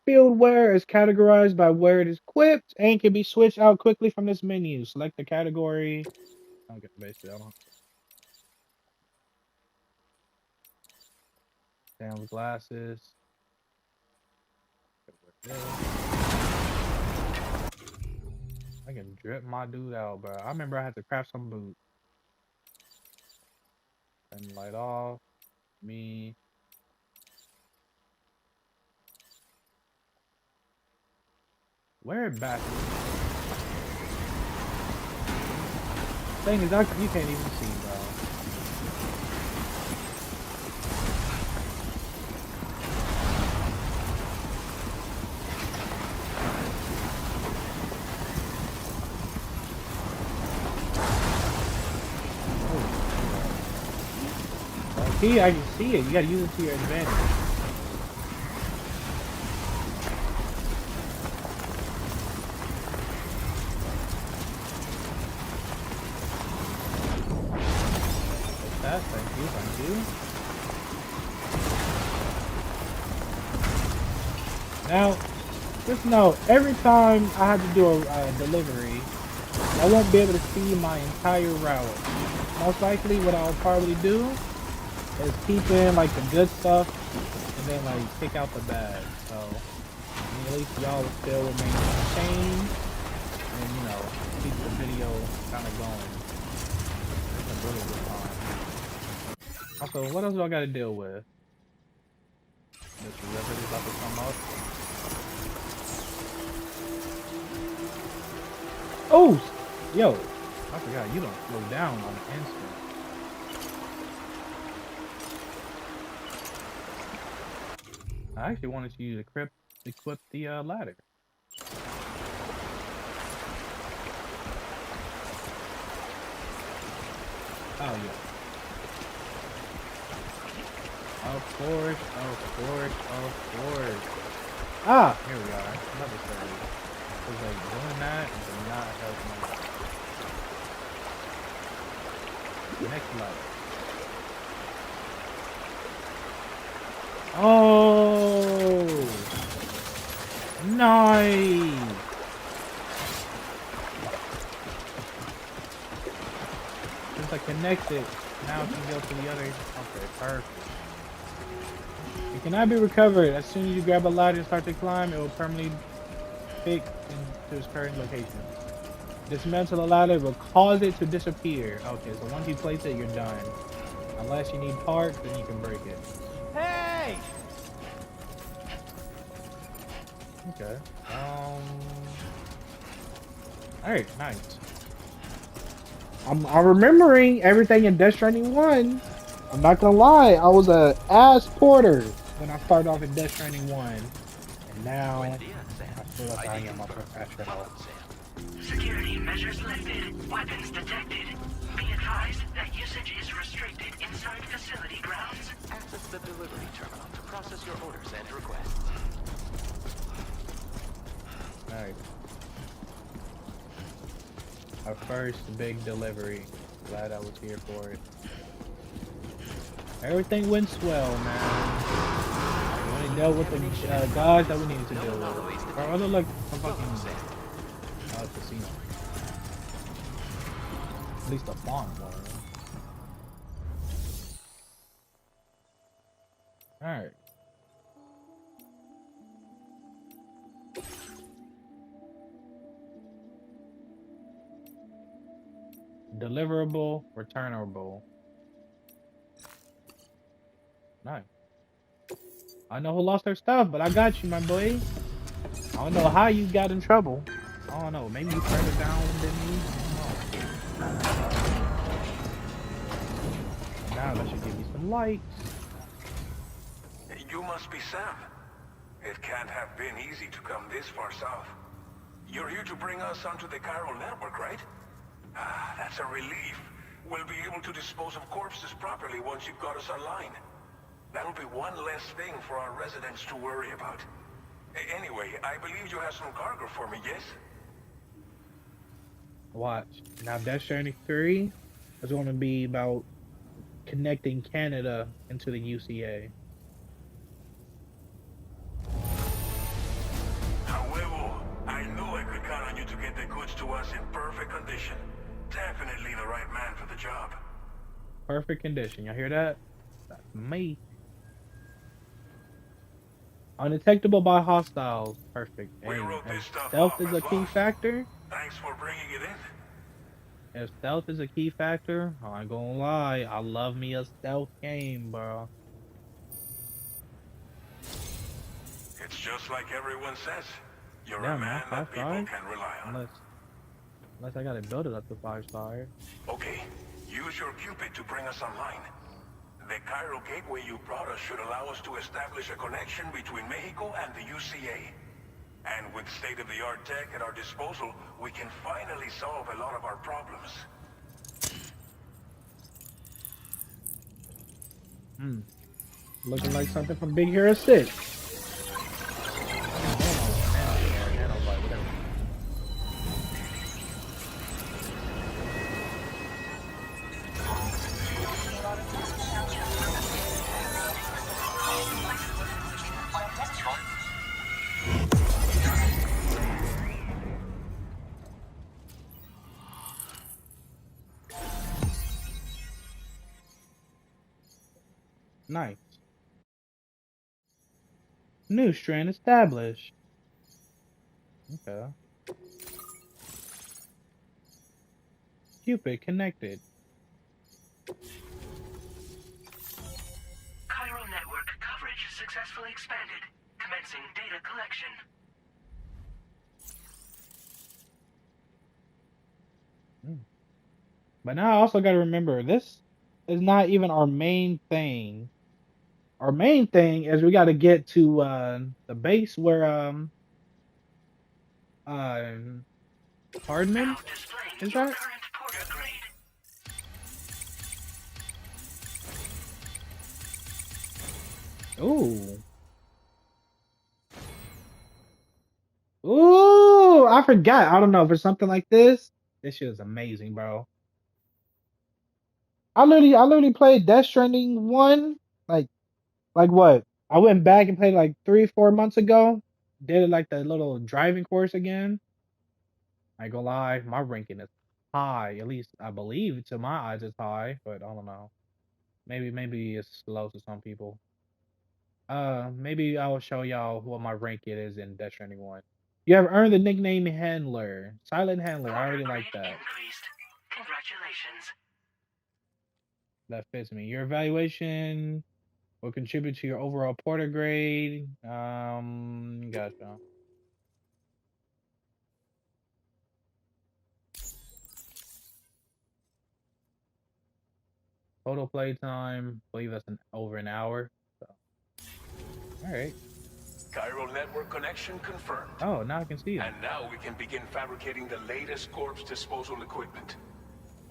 Field wear is categorized by where it is equipped and can be switched out quickly from this menu. Select the category. Okay, basically, I don't. Down with glasses. I can drip my dude out, bro. I remember I had to craft some boots. And light off. Me. Where it back? Thing is, you can't even see, bro. See, I can see it. You gotta use it to your advantage. Thank you. Now, just know, every time I have to do a delivery, I won't be able to see my entire route. Most likely, what I'll probably do is keep in like the good stuff and then like pick out the bad. So at least y'all will still remain entertained and keep the video kind of going. It's a really good time. Also, what else do I got to deal with? This river is about to come up. Oh, yo! I forgot you don't slow down on the instant. I actually wanted you to equip the ladder. Oh yeah. Of course. Ah, here we are. Another story. Because like doing that did not help me. Next level. Oh, nice. Since I connected, now I can go to the other. Okay, perfect. It cannot be recovered. As soon as you grab a ladder and start to climb, it will permanently fix into its current location. Dismantle the ladder will cause it to disappear. Okay, so once you place it, you're done. Unless you need parts, then you can break it. Hey! Okay. Alright, nice. I'm remembering everything in Death Stranding 1. I'm not gonna lie, I was a ass porter when I started off in Death Stranding 1. And now I feel like I am a professional. Security measures lifted. Weapons detected. Be advised that usage is restricted inside facility grounds. Access the delivery terminal to process your orders and requests. Alright. Our first big delivery. Glad I was here for it. Everything went swell, man. We only dealt with the guys that we needed to deal with. Or other like some fucking casino. At least the font was. Alright. Deliverable, returnable. Nice. I know who lost their stuff, but I got you, my boy. I don't know how you got in trouble. I don't know. Maybe you further down than me. I don't know. Now that should give me some lights. You must be Sam. It can't have been easy to come this far south. You're here to bring us onto the chiral network, right? Ah, that's a relief. We'll be able to dispose of corpses properly once you've got us online. That'll be one less thing for our residents to worry about. Anyway, I believe you have some cargo for me, yes? Watch. Now Death Stranding 3 is going to be about connecting Canada into the UCA. However, I knew I could count on you to get the goods to us in perfect condition. Definitely the right man for the job. Perfect condition. Y'all hear that? That's me. Undetectable by hostiles. Perfect. We And wrote this stuff stealth off is as a key lost. factor. Thanks for bringing it in. If stealth is a key factor, I ain't gonna lie, I love me a stealth game, bro. It's just like everyone says. You're Yeah, a man man, that people can rely on. Unless I gotta build it up to 5-star. Okay, use your Cupid to bring us online. The chiral gateway you brought us should allow us to establish a connection between Mexico and the UCA. And with state-of-the-art tech at our disposal, we can finally solve a lot of our problems. Looking like something from Big Hero 6. Nice. New strand established. Okay. Cupid connected. Chiral network coverage successfully expanded. Commencing data collection. But now I also gotta remember, this is not even our main thing. Our main thing is we gotta get to the base where Hardman Now displaying is your that? current porter grade. Ooh. Ooh, I forgot. I don't know, for something like this. This shit is amazing, bro. I literally played Death Stranding 1 like what? I went back and played like 3-4 months ago. Did it like the little driving course again. I ain't gonna lie, my ranking is high. At least I believe to my eyes it's high, but I don't know. Maybe it's low to some people. Maybe I will show y'all what my rank it is in Death Stranding 1. You have earned the nickname Handler. Silent Handler. I Porter already like grade that. increased. Congratulations. That fits me. Your evaluation will contribute to your overall porter grade. Gotcha. Total playtime, I believe that's over an hour. So, all right. Chiral network connection confirmed. Oh, now I can see it. And now we can begin fabricating the latest corpse disposal equipment.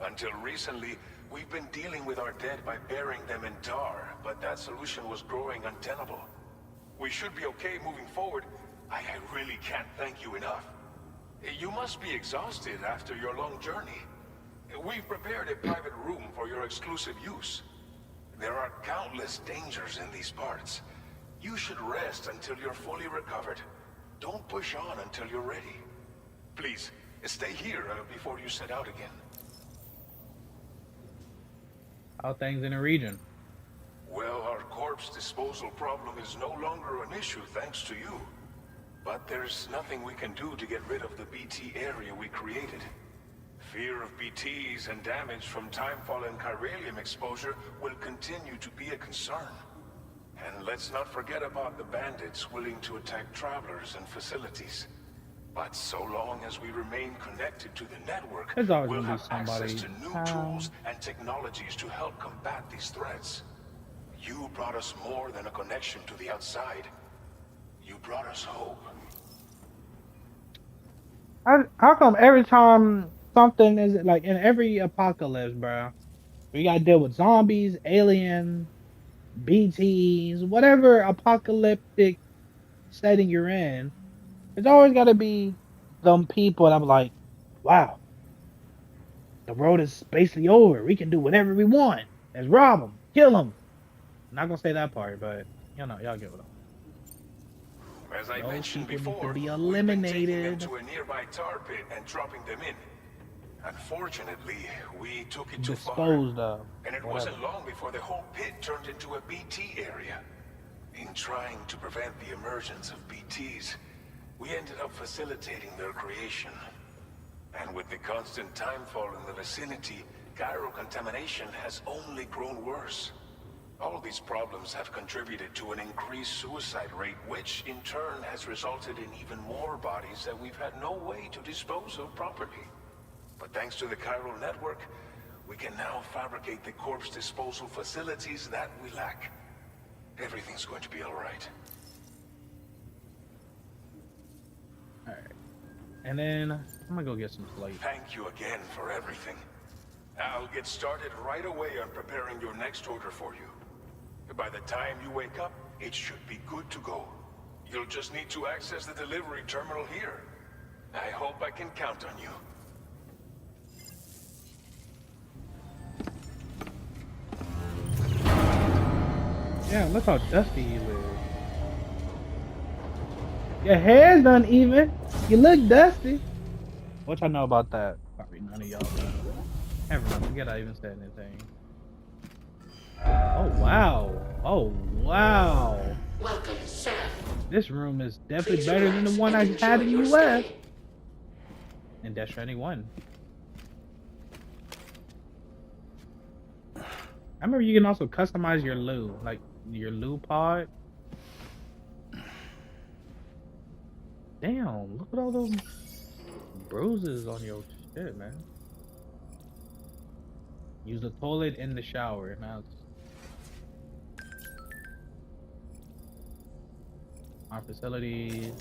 Until recently, we've been dealing with our dead by burying them in tar, but that solution was growing untenable. We should be okay moving forward. I really can't thank you enough. You must be exhausted after your long journey. We've prepared a private room for your exclusive use. There are countless dangers in these parts. You should rest until you're fully recovered. Don't push on until you're ready. Please, stay here before you set out again. How things in the region? Well, our corpse disposal problem is no longer an issue thanks to you. But there's nothing we can do to get rid of the BT area we created. Fear of BTs and damage from timefall and chiralium exposure will continue to be a concern. And let's not forget about the bandits willing to attack travelers and facilities. But so long as we remain connected to the network, There's always we'll gonna be have access somebody. to new tools and technologies to help combat these threats. You brought us more than a connection to the outside. You brought us hope. How come every time something is like in every apocalypse, bro, we gotta deal with zombies, aliens, BTs, whatever apocalyptic setting you're in, there's always gotta be them people that I'm like, wow, the road is basically over. We can do whatever we want. Let's rob them, kill them. Not gonna say that part, but y'all get what I'm. As I Those mentioned people need to before, be we've been taking them eliminated, to a nearby tar pit and dropping them in. Unfortunately, we took it too far. disposed of, And it whatever. wasn't long before the whole pit turned into a BT area. In trying to prevent the emergence of BTs, we ended up facilitating their creation. And with the constant timefall in the vicinity, gyro contamination has only grown worse. All of these problems have contributed to an increased suicide rate, which in turn has resulted in even more bodies that we've had no way to dispose of properly. But thanks to the chiral network, we can now fabricate the corpse disposal facilities that we lack. Everything's going to be all right. All right, and then I'm gonna go get some sleep. Thank you again for everything. I'll get started right away on preparing your next order for you. By the time you wake up, it should be good to go. You'll just need to access the delivery terminal here. I hope I can count on you. Yeah, look how dusty you look. Your hair's uneven. You look dusty. What y'all know about that? Probably none of y'all know. Never mind, forget I even said anything. Oh wow. Oh wow. Welcome, sir. This room is definitely better than the one I had in the US. In Death Stranding 1. I remember you can also customize your loo, like your loo pod. Damn, look at all those bruises on your shit, man. Use the toilet in the shower. Now it's our facilities.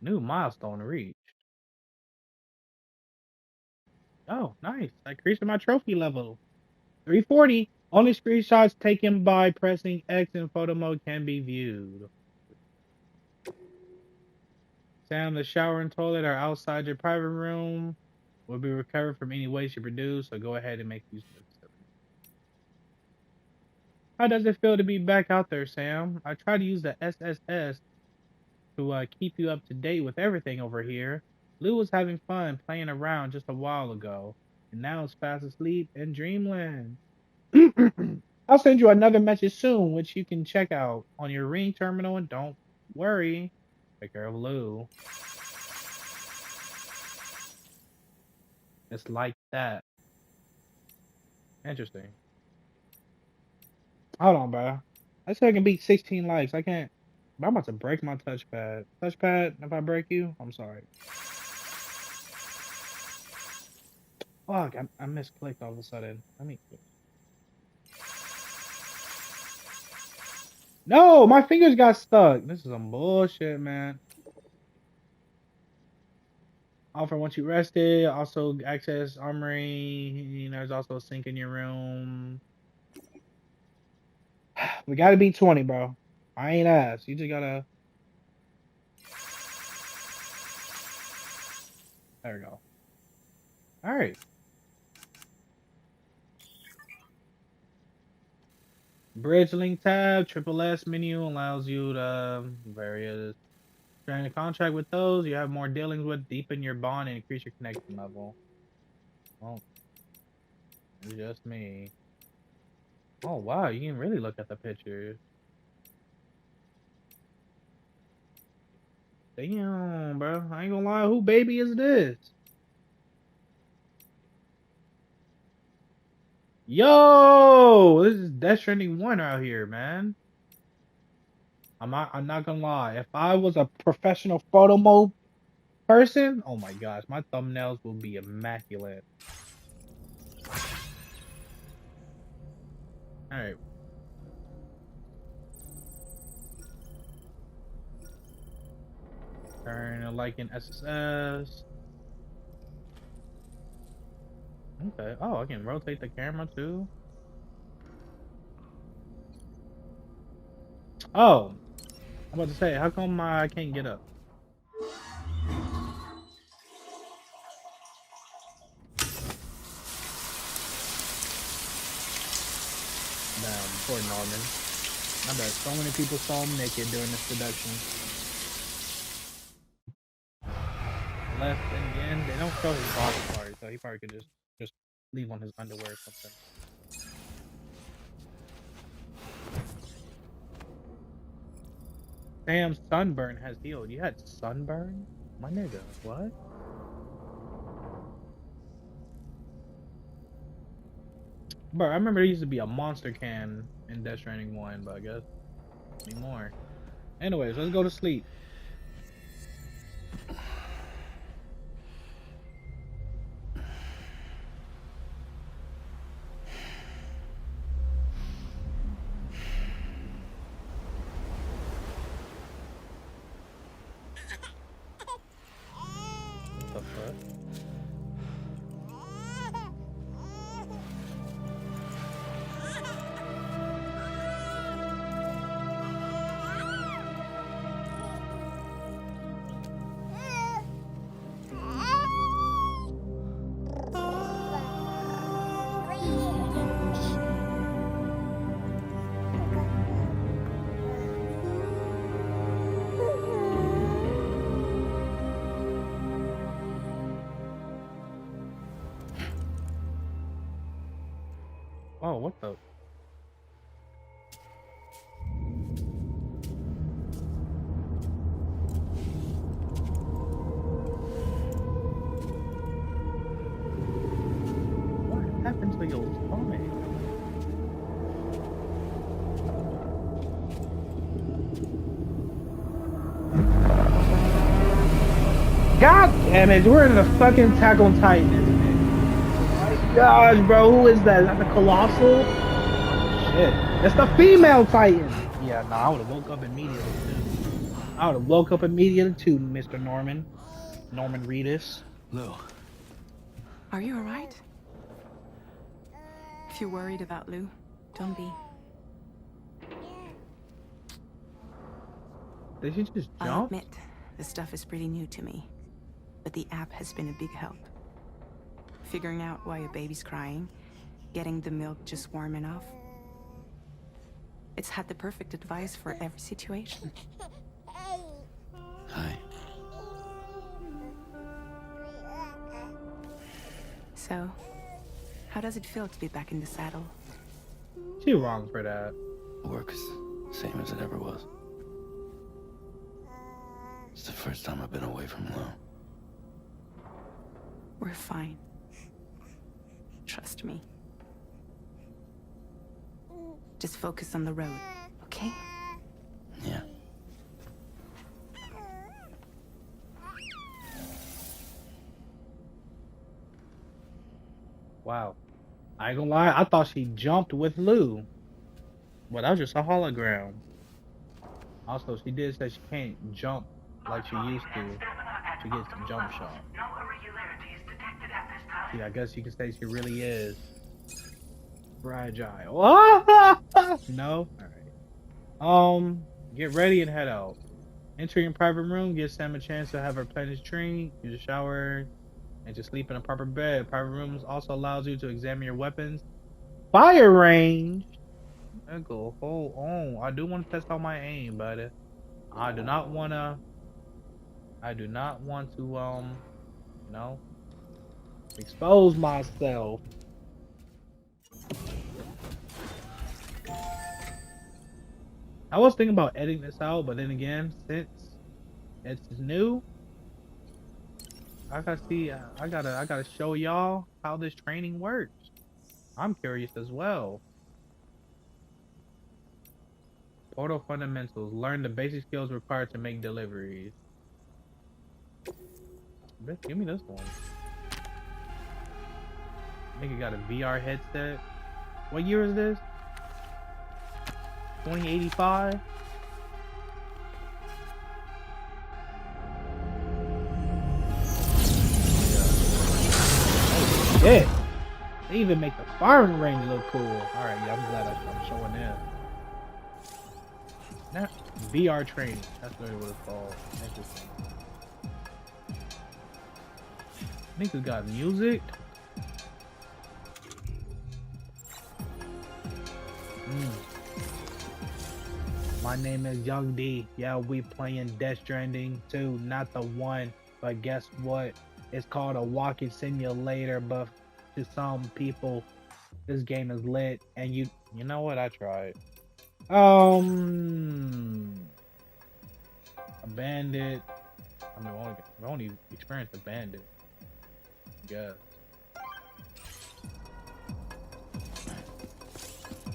New milestone reached. Oh, nice. I increased my trophy level. 340. Only screenshots taken by pressing X in photo mode can be viewed. Sam, the shower and toilet are outside your private room. Will be recovered from any waste you produce, so go ahead and make use of the facility. How does it feel to be back out there, Sam? I try to use the SSS to keep you up to date with everything over here. Lou was having fun playing around just a while ago, and now is fast asleep in dreamland. I'll send you another message soon, which you can check out on your Ring terminal, and don't worry. Take care of Lou. It's like that. Interesting. Hold on, bro. I said I can beat 16 likes. I can't. Bro, I'm about to break my touchpad. Touchpad, if I break you, I'm sorry. Fuck, I misclicked all of a sudden. Let me. No, my fingers got stuck. This is some bullshit, man. Offer once you rested. Also access armory. There's also a sink in your room. We gotta beat 20, bro. I ain't asked. You just gotta. There we go. All right. Bridge link tab, triple S menu allows you to various trying to contract with those you have more dealings with, deepen your bond and increase your connection level. Well, it's just me. Oh wow, you can really look at the pictures. Damn, bro. I ain't gonna lie. Who baby is this? Yo, this is Death Stranding 1 out here, man. I'm not gonna lie. If I was a professional photo mode person, oh my gosh, my thumbnails will be immaculate. All right. Turn a like in SSS. Okay. Oh, I can rotate the camera too. Oh, I'm about to say, how come I can't get up? Damn, poor Norman. I bet so many people saw him naked during this production. Left and again, they don't show his body part, so he probably could just leave on his underwear or something. Damn, sunburn has healed. You had sunburn? My nigga, what? Bro, I remember there used to be a monster can in Death Stranding 1, but I guess anymore. Anyways, let's go to sleep. What the fuck? Oh, what the? What happened to your stomach? God damn it, we're in the fucking Attack on Titan, isn't it? Oh my gosh, bro, who is that? Is that the Colossal? Shit. It's the female Titan! Yeah, nah, I would have woke up immediately too. I would have woke up immediately too, Mr. Norman. Norman Reedus. Lou. Are you alright? If you're worried about Lou, don't be. Did she just I'll jump? admit, this stuff is pretty new to me. But the app has been a big help. Figuring out why a baby's crying, getting the milk just warm enough. It's had the perfect advice for every situation. Hi. So, how does it feel to be back in the saddle? She wrong for that. Work is the same as it ever was. It's the first time I've been away from Lou. We're fine. Trust me. Just focus on the road, okay? Yeah. Wow. I ain't gonna lie, I thought she jumped with Lou. But that was just a hologram. Also, she did say she can't jump like she used to. She gets the jump shot. No irregularities detected at this time. See, I guess you could say she really is fragile. No? Alright. Get ready and head out. Entering a private room gives Sam a chance to have her replenish drink, use a shower, and to sleep in a proper bed. Private rooms also allows you to examine your weapons. Fire range? Go, hold on. I do want to test out my aim, but I do not want to, you know, expose myself. I was thinking about editing this out, but then again, since It's new. I gotta see. I gotta show y'all how this training works. I'm curious as well. Portal fundamentals. Learn the basic skills required to make deliveries. Bitch, give me this one. Nigga got a VR headset. What year is this? 2085? Oh, shit. They even make the firing range look cool. Alright, yeah, I'm glad I'm showing them. Now, VR training. That's literally what it's called. Interesting. Niggas got music. My name is Young D. Yeah, we playing Death Stranding 2, not the one. But guess what? It's called a walking simulator, but to some people, this game is lit. And you know what? I tried. A bandit. I mean, I've only experienced a bandit. I guess.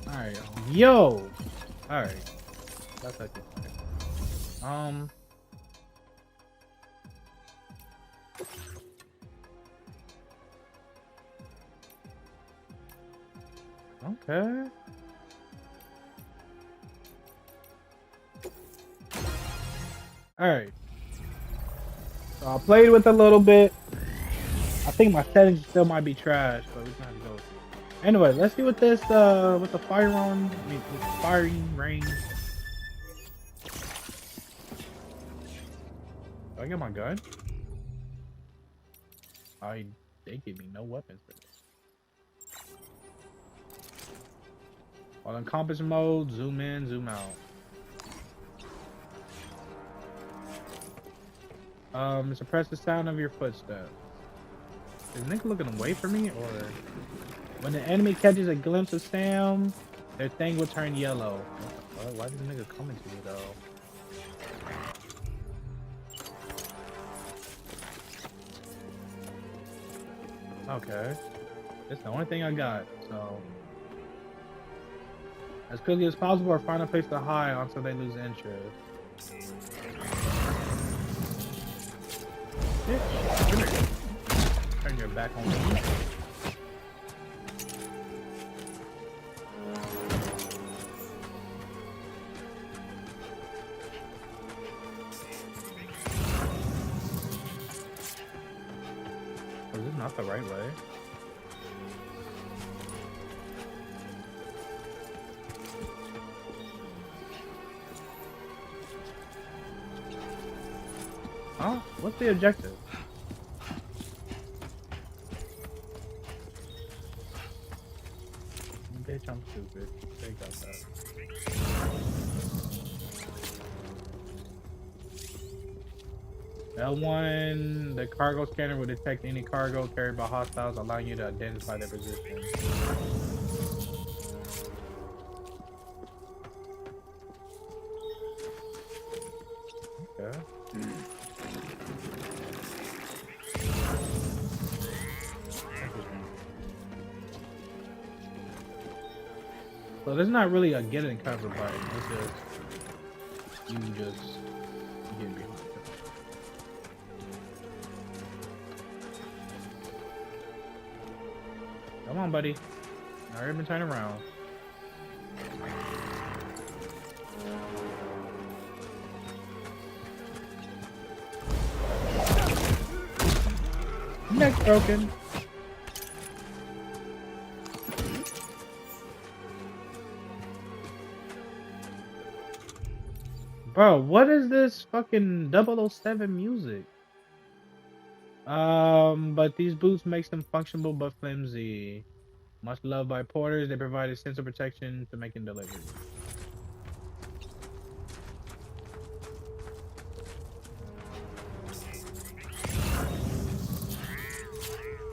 Alright, yo! Alright. That's actually fine. Okay. Alright. So I played with a little bit. I think my settings still might be trash, but we can have to go. Anyway, let's see what this with the firing range. Do I get my gun? They give me no weapons for this. While in compass mode, zoom in, zoom out. Suppress the sound of your footsteps. Is Nick looking away from me, or when the enemy catches a glimpse of Sam, their thing will turn yellow? Why did the nigga coming to me though? Okay, that's the only thing I got. So as quickly as possible, or find a place to hide until they lose interest. Turn your back on me. Is this not the right way? Huh? What's the objective? Bitch, I'm stupid. They got that. L1, the cargo scanner will detect any cargo carried by hostiles, allowing you to identify their position. Okay. So there's not really a get and cover button. It's just you just get behind it. Come on, buddy. Hurry up and turn around. Neck's broken. Bro, what is this fucking 007 music? But these boots makes them functional but flimsy. Much loved by porters, they provide a sense of protection to making deliveries.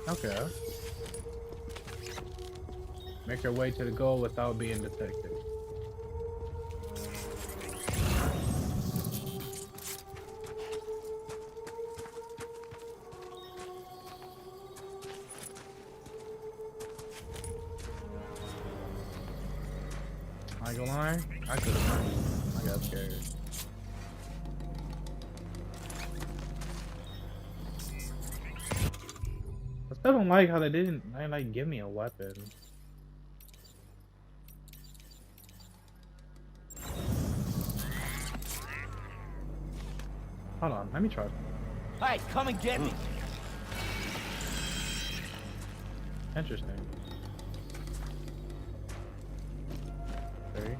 Okay. Make your way to the goal without being detected. I go lie, I could have moved. I got scared. I still don't like how they didn't like give me a weapon. Hold on, let me try. Hey, come and get me. Interesting. Okay.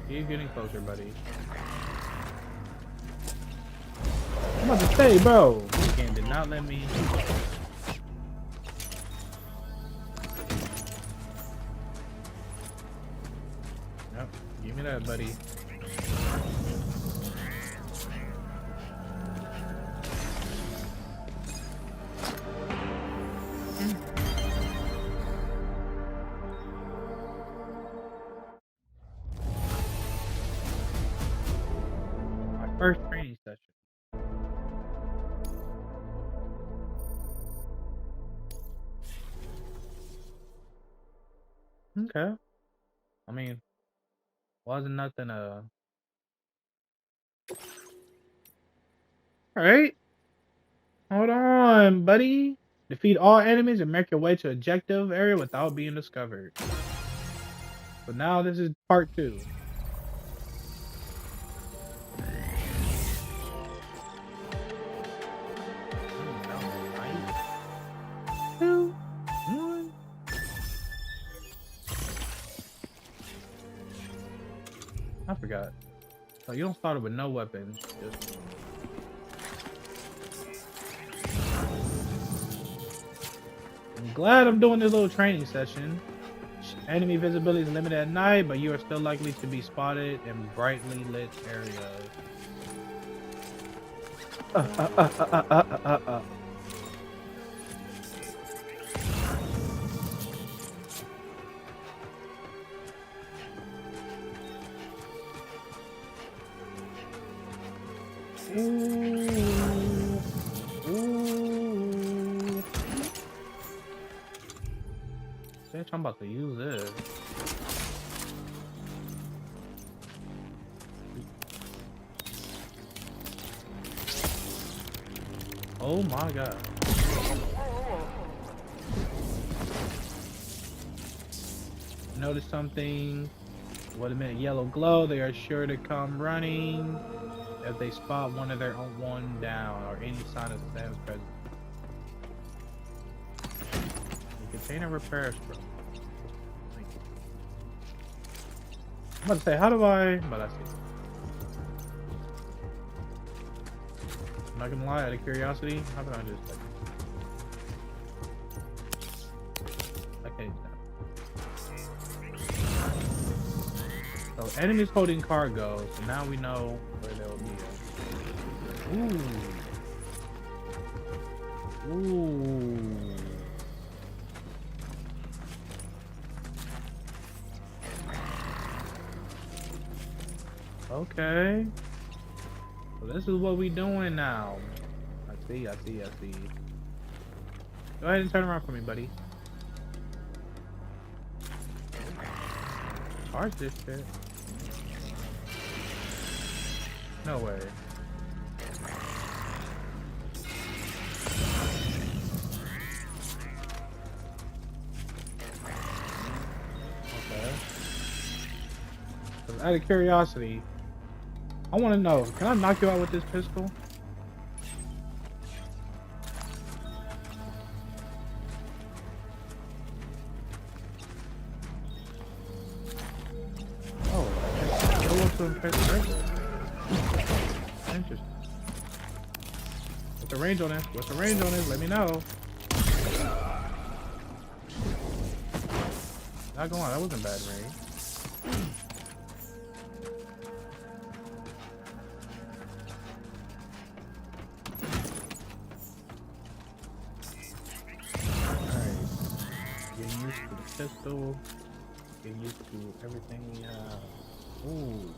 Keep getting closer, buddy. I'm about to say, bro. This game did not let me. Yep. Give me that, buddy. First training session. Okay. I mean, wasn't nothing Alright. Hold on, buddy. Defeat all enemies and make your way to objective area without being discovered. So now this is part 2. 2, 1. I forgot. So you don't start it with no weapons. Just... I'm glad I'm doing this little training session. Enemy visibility is limited at night, but you are still likely to be spotted in brightly lit areas. Ooh. Ooh. Bitch, I'm about to use this. Oh my god. Notice something. What a minute, yellow glow. They are sure to come running if they spot one of their own one down or any sign of Sam's presence. Container repair scroll. I'm about to say, how do I? But I see. I'm not gonna lie, out of curiosity, how can I just like? I can't use that. So enemies holding cargo. So now we know where they'll be. Ooh. Ooh. Okay. So this is what we doing now. I see. Go ahead and turn around for me, buddy. Charge this shit. No way. Okay. So out of curiosity, I want to know, can I knock you out with this pistol? Oh, go up to him first. Interesting. What's the range on this? Let me know. Not going on, that wasn't bad range. Pistol, get used to everything we have. Ooh.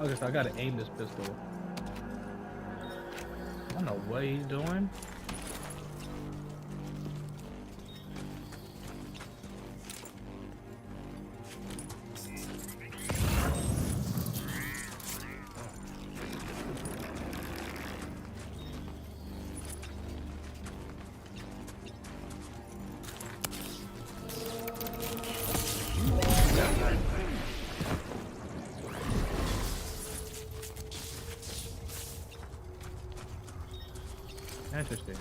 Okay, so I gotta aim this pistol. I don't know what he's doing. Interesting.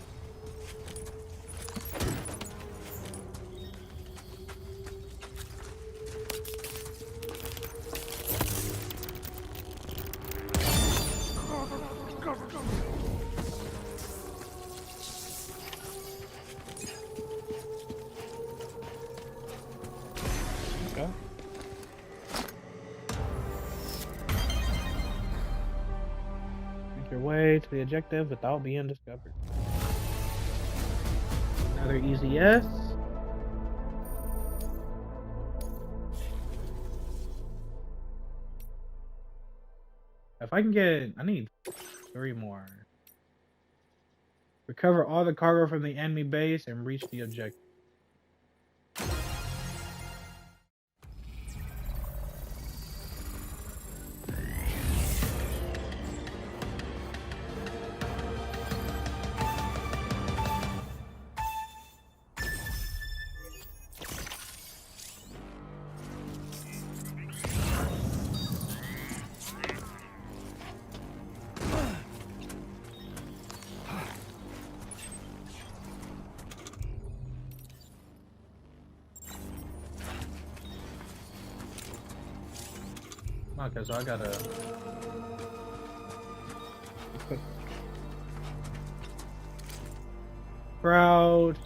Okay. Make your way to the objective without being discovered. Another easy yes. If I can get, I need 3 more. Recover all the cargo from the enemy base and reach the objective. Okay, so I gotta crowd.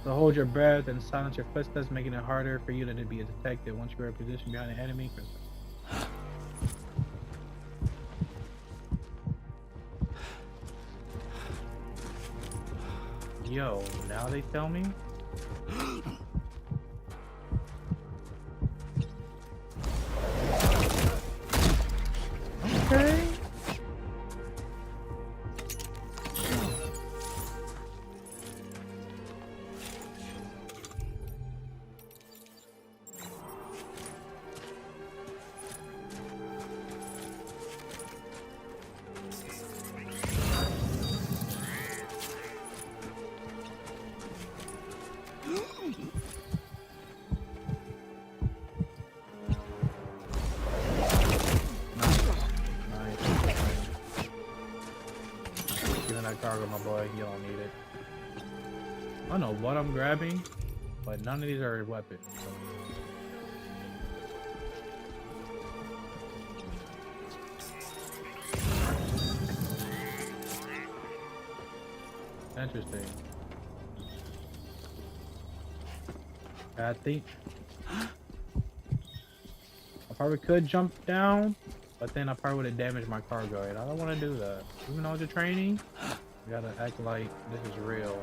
So hold your breath and silence your footsteps, making it harder for you to be detected. Once you are positioned behind an enemy, yo, now they tell me. Okay. Cargo, my boy, you don't need it. I don't know what I'm grabbing, but none of these are weapons. So. Interesting. I think I probably could jump down, but then I probably would have damaged my cargo, and I don't want to do that. Even though it's a training, you gotta act like this is real.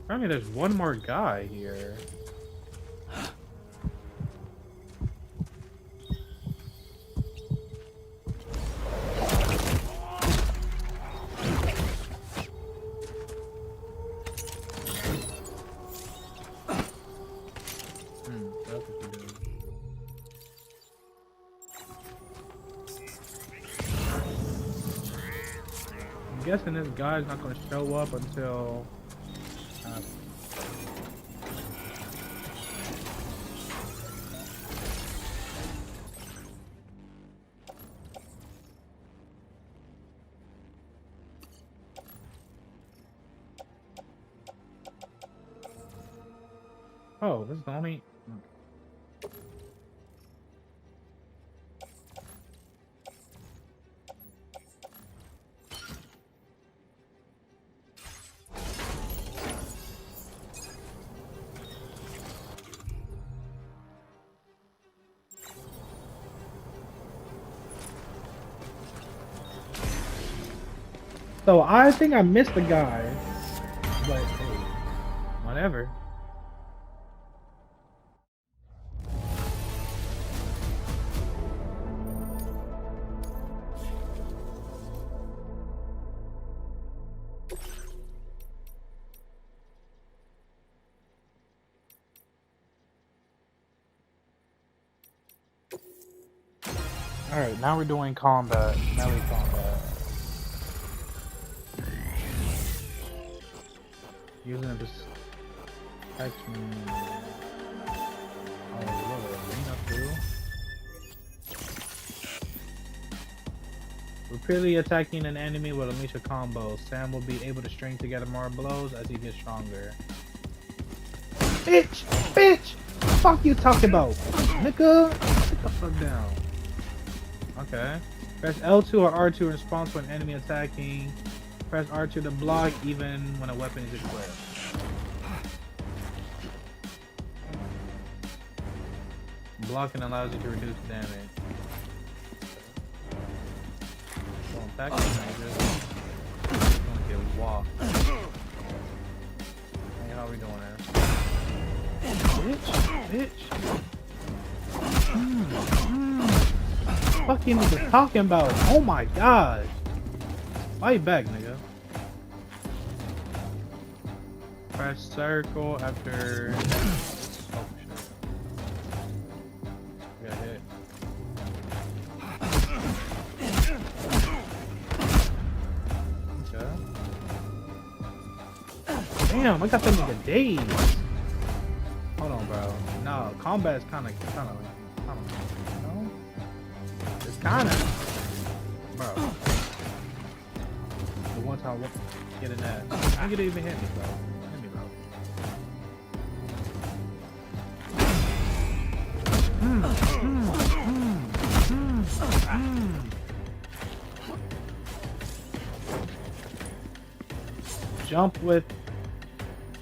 Apparently there's one more guy here. That's what you're doing. I'm guessing this guy's not going to show up until oh, this is the only. though. I think I missed the guy. But hey, whatever. Alright, now we're doing combat, melee combat. Using this action. Oh, what arena too? Repeatedly attacking an enemy will unleash a combo. Sam will be able to string together more blows as he gets stronger. Bitch! Bitch! Fuck you talking about? Nigga! Sit the fuck down. Okay. Press L2 or R2 in response to an enemy attacking. Press R2 to block even when a weapon is equipped. Blocking allows you to reduce damage. So attacking ranges. Gonna get walked. Hey, how we doing there? Bitch! Fucking nigga talking about? Oh my god! Fight back, nigga. Press circle after. Oh shit! Got hit. Okay. Damn, I got that nigga dazed. Hold on, bro. No, combat is kind of, you know? It's kind of, bro. The one time getting that, I could even hit me, bro. Hit me, bro. Jump with,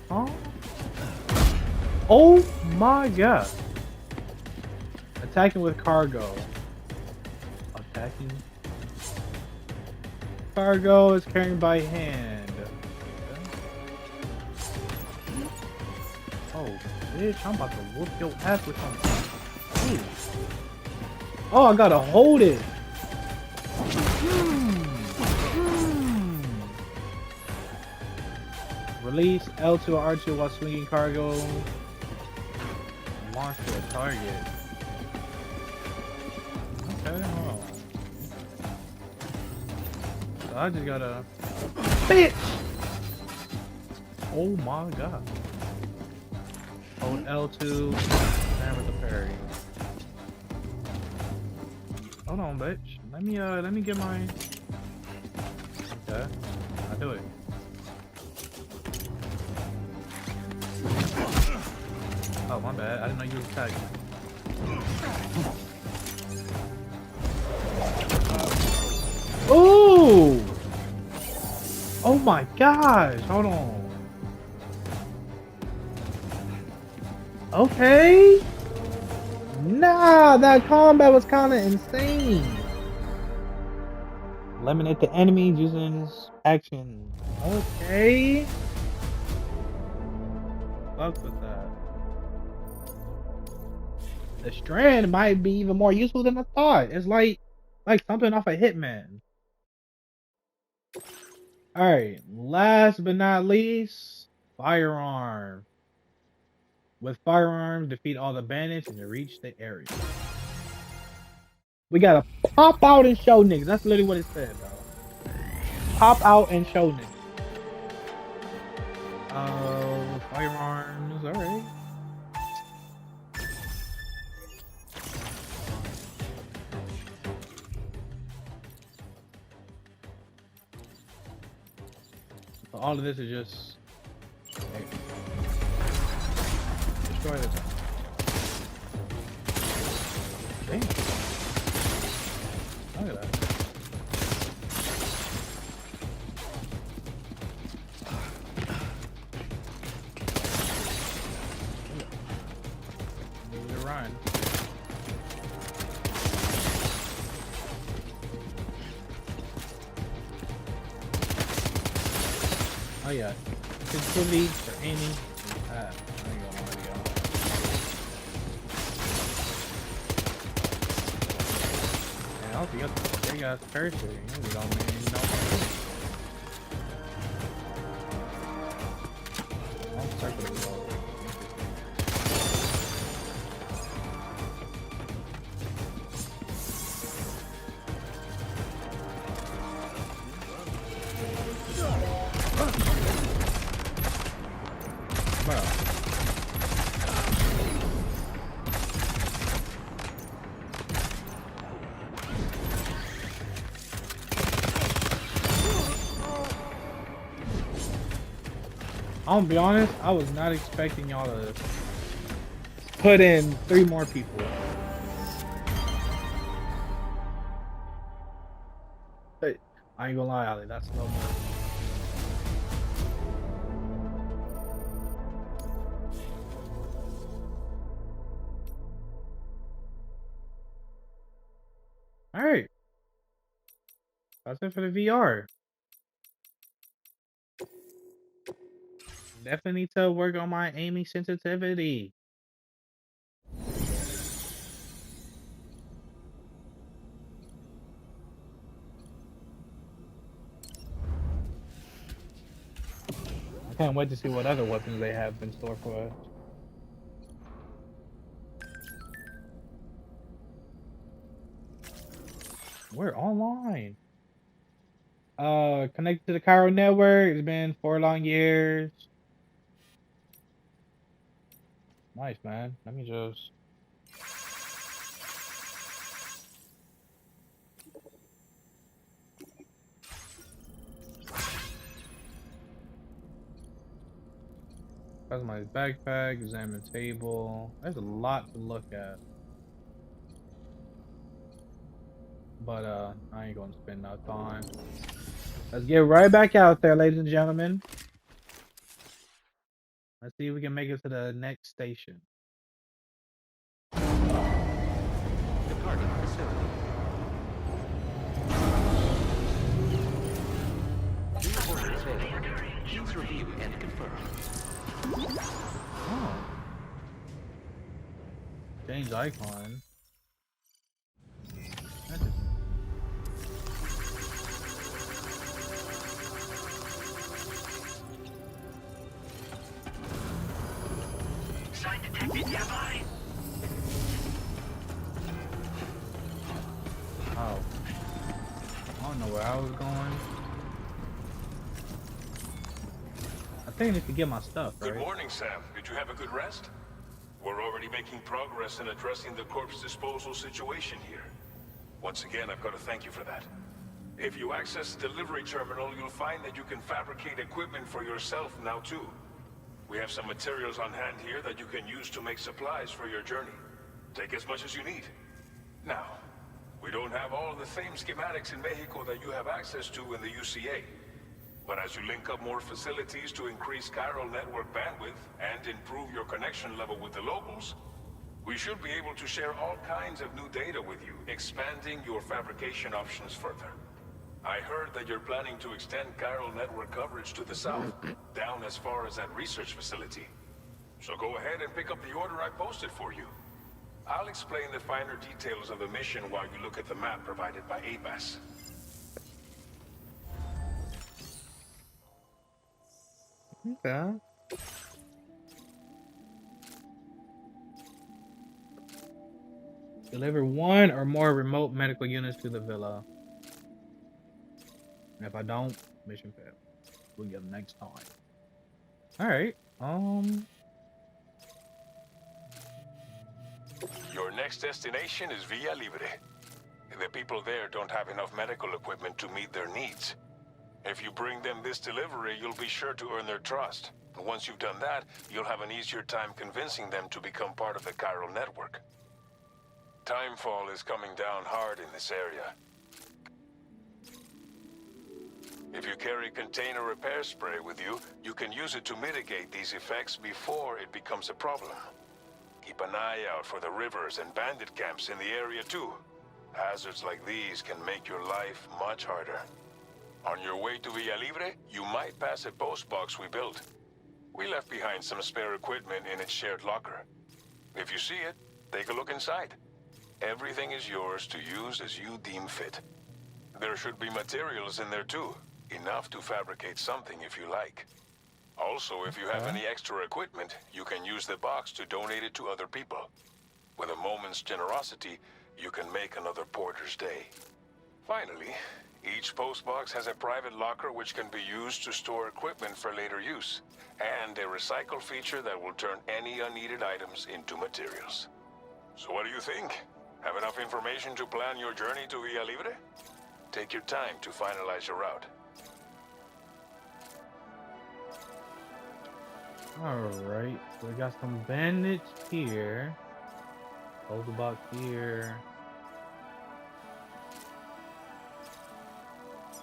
huh? Oh my god. Attacking with cargo. Attacking. Cargo is carried by hand. Oh, bitch, I'm about to whoop your ass with something. Oh, I gotta hold it. Release L2 or R2 while swinging cargo. Launch to a target. Okay, hold on. So I just gotta. Bitch! Oh my god. Hold L2. Hammer the parry. Hold on, bitch. Let me get my. Okay. I do it. Oh, my bad. I didn't know you were tagging. Ooh! Oh my gosh! Hold on. Okay. Nah, that combat was kind of insane. Eliminate the enemies using his action. Okay. Fuck with that. The strand might be even more useful than I thought. It's like something off a Hitman. Alright, last but not least, firearm. With firearms, defeat all the bandits and to reach the area. We gotta pop out and show niggas. That's literally what it said, bro. Pop out and show niggas. Firearms, alright. All of this is just destroy this. Damn. Look at that. Move it around. sensitivity for aiming. I ain't gonna lie to y'all. And I hope you got they got cursor. You know, we don't mean no. I'm circling the ball. Bro. I'm gonna be honest, I was not expecting y'all to put in 3 more people. Hey, I ain't gonna lie, Ali, that's no more. Alright, that's it for the VR. Definitely need to work on my aiming sensitivity. I can't wait to see what other weapons they have in store for us. We're online. Connected to the Cairo network. It's been 4 long years. Nice, man. Let me just. Customize backpack, examine table. There's a lot to look at. But I ain't gonna spend no time. Let's get right back out there, ladies and gentlemen. Let's see if we can make it to the next station. Departing facility. New orders available. Please review and confirm. Oh. Change icon. That's just... Sign detected nearby. Oh. I don't know where I was going. I think I need to get my stuff, right? Good morning, Sam. Did you have a good rest? We're already making progress in addressing the corpse disposal situation here. Once again, I've got to thank you for that. If you access the delivery terminal, you'll find that you can fabricate equipment for yourself now too. We have some materials on hand here that you can use to make supplies for your journey. Take as much as you need. Now, we don't have all the same schematics in Mexico that you have access to in the UCA. But as you link up more facilities to increase chiral network bandwidth and improve your connection level with the locals, we should be able to share all kinds of new data with you, expanding your fabrication options further. I heard that you're planning to extend chiral network coverage to the south, down as far as that research facility. So go ahead and pick up the order I posted for you. I'll explain the finer details of the mission while you look at the map provided by ABAS. Okay. Deliver 1 or more remote medical units to the villa. And if I don't, mission failed. We'll get them next time. Alright. Your next destination is Villa Libre. The people there don't have enough medical equipment to meet their needs. If you bring them this delivery, you'll be sure to earn their trust. And once you've done that, you'll have an easier time convincing them to become part of the chiral network. Timefall is coming down hard in this area. If you carry container repair spray with you, you can use it to mitigate these effects before it becomes a problem. Keep an eye out for the rivers and bandit camps in the area too. Hazards like these can make your life much harder. On your way to Villa Libre, you might pass a post box we built. We left behind some spare equipment in its shared locker. If you see it, take a look inside. Everything is yours to use as you deem fit. There should be materials in there too, enough to fabricate something if you like. Also, if you have any extra equipment, you can use the box to donate it to other people. With a moment's generosity, you can make another porter's day. Finally, each postbox has a private locker which can be used to store equipment for later use, and a recycle feature that will turn any unneeded items into materials. So what do you think? Have enough information to plan your journey to Villa Libre? Take your time to finalize your route. Alright, so we got some bandage here. Hold the box here.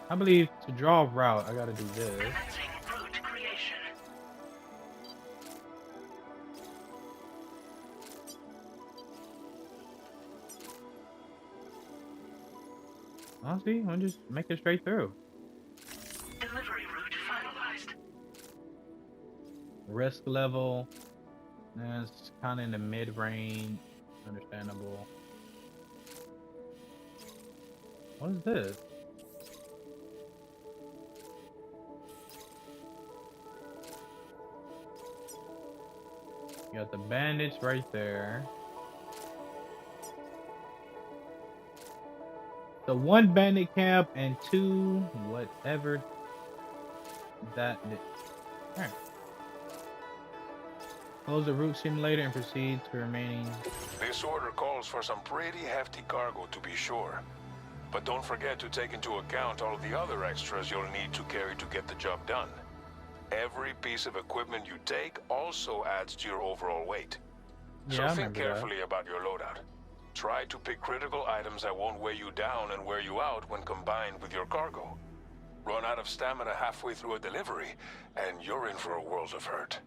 I believe to draw a route, I gotta do this. Commencing route creation. Honestly, I'll just make it straight through. Delivery route finalized. Risk level. That's kind of in the mid-range. Understandable. What is this? You got the bandage right there. So 1 bandit camp and 2 whatever that is. Alright. Close the route simulator and proceed to remaining. This order calls for some pretty hefty cargo to be sure. But don't forget to take into account all the other extras you'll need to carry to get the job done. Every piece of equipment you take also adds to your overall weight. So Yeah, I think remember carefully about your loadout. Try to pick critical items that won't weigh you down and wear you out when combined with your cargo. Run out of stamina halfway through a delivery, and you're in for a world of hurt.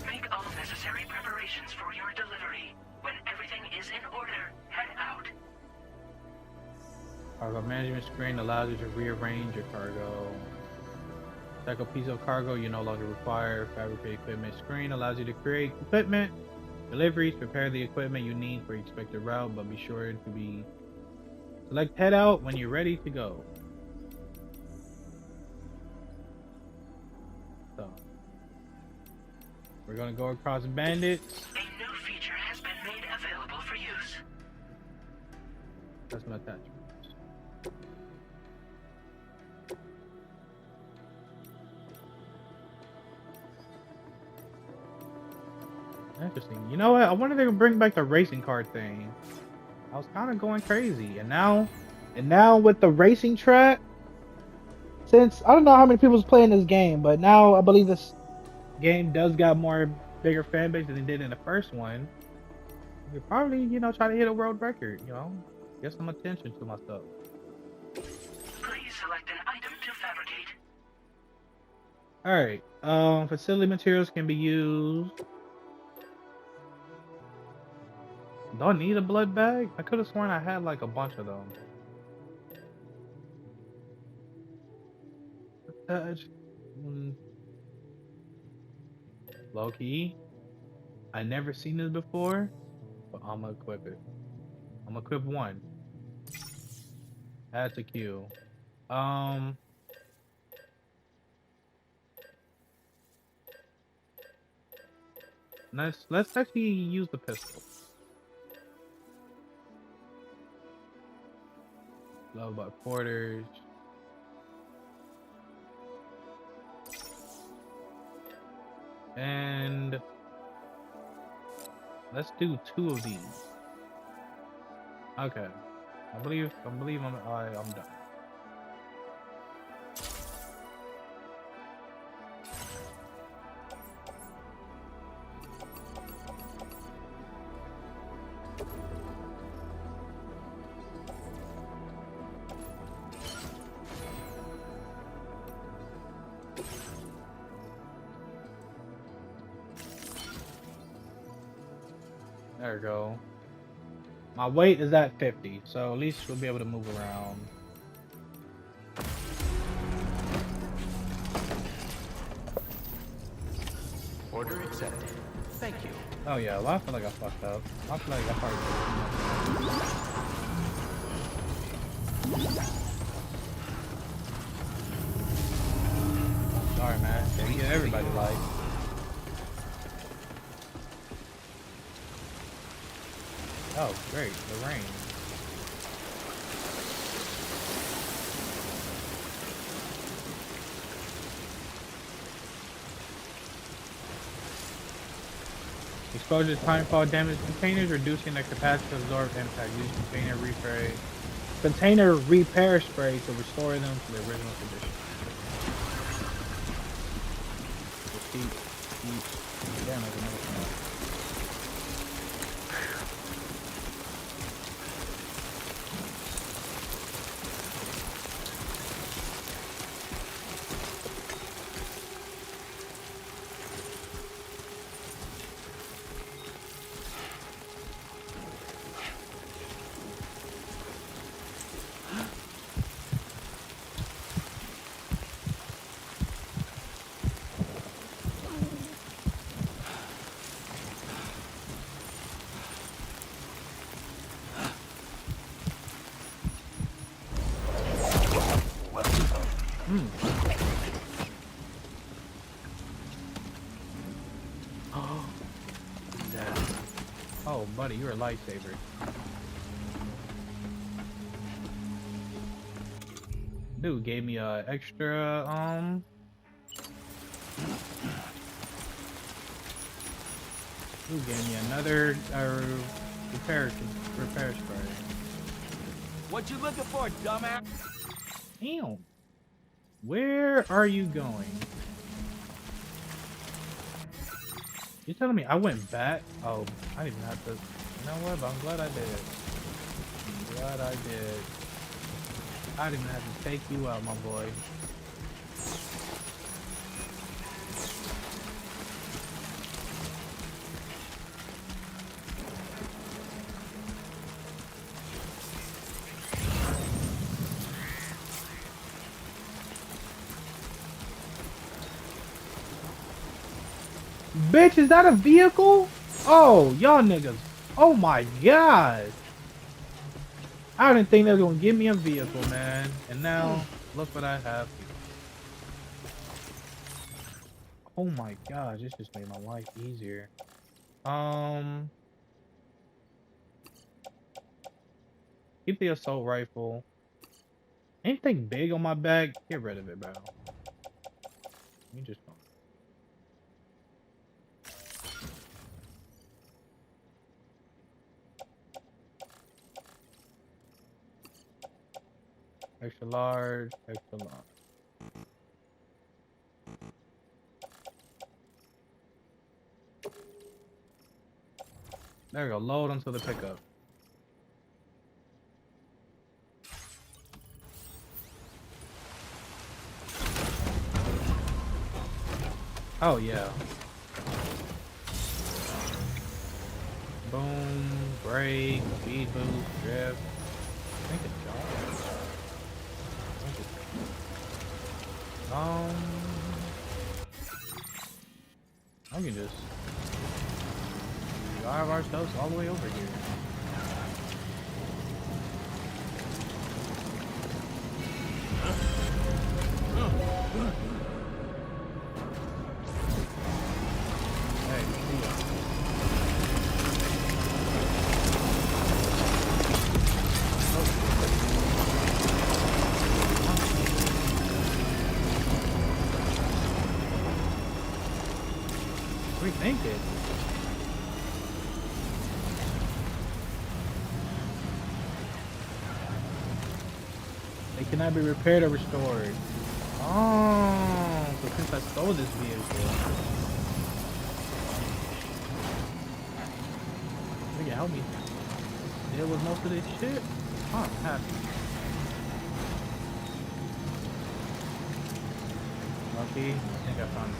Make all necessary preparations for your delivery. When everything is in order, head out. Cargo management screen allows you to rearrange your cargo. Check a piece of cargo you no longer require. Fabricate equipment screen allows you to create equipment. Deliveries, prepare the equipment you need for your expected route, but be sure to be select head out when you're ready to go. So we're gonna go across bandits. A new feature has been made available for use. That's my attachment. Interesting. You know what? I wonder if they would bring back the racing car thing. I was kind of going crazy, and now with the racing track, since I don't know how many people's playing this game, but now I believe this game does got more bigger fan base than it did in the first one. You probably, try to hit a world record. Get some attention to myself. Please select an item to fabricate. All right. Facility materials can be used. Do I need a blood bag? I could have sworn I had like a bunch of them. Low key. I never seen this before, but I'm gonna equip it. I'm gonna equip 1. Add to queue. Let's actually use the pistol. Love by quarters. And let's do 2 of these. Okay. I believe I'm done. There we go. My weight is at 50, so at least we'll be able to move around. Order accepted. Thank you. Oh yeah, well, I feel like I fucked up. I feel like I probably sorry, man. Can't get everybody like. Oh, great, the rain. Exposure to timefall damage containers, reducing their capacity to absorb impact. Use container repair spray to restore them to their original condition. Damn, there's another one. Oh, buddy, you're a lifesaver. Dude gave me a extra Dude gave me another repair spray. What you looking for, dumbass? Damn. Where are you going? You telling me I went back? Oh, I didn't even have to. You know what? But I'm glad I did. I'm glad I did. I didn't even have to take you out, my boy. Bitch, is that a vehicle? Oh, y'all niggas. Oh my god. I didn't think they were gonna give me a vehicle, man. And now, look what I have. Oh my gosh, this just made my life easier. Keep the assault rifle. Anything big on my back, get rid of it, bro. You just don't. Extra large, extra large. There we go, load onto the pickup. Oh yeah. Boom, brake, speed boost, drift. I think it's Yall. I can just drive ourselves all the way over here. Hey, see ya. Rethink it. They cannot be repaired or restored. Oh, so since I stole this vehicle, you can help me deal with most of this shit. Oh, I'm happy. Lucky, I think I found it.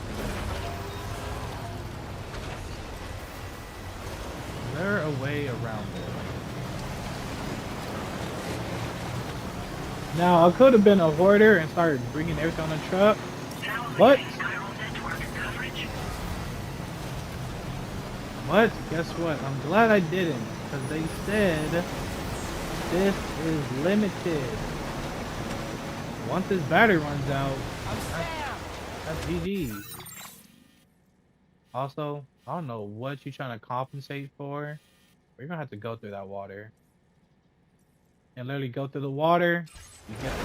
Is there a a way around it. Now, I could have been a hoarder and started bringing everything on the truck, but guess what? I'm glad I didn't, because they said this is limited. Once this battery runs out, that's GG. Also, I don't know what you're trying to compensate for. We're gonna have to go through that water. And literally go through the water, you get the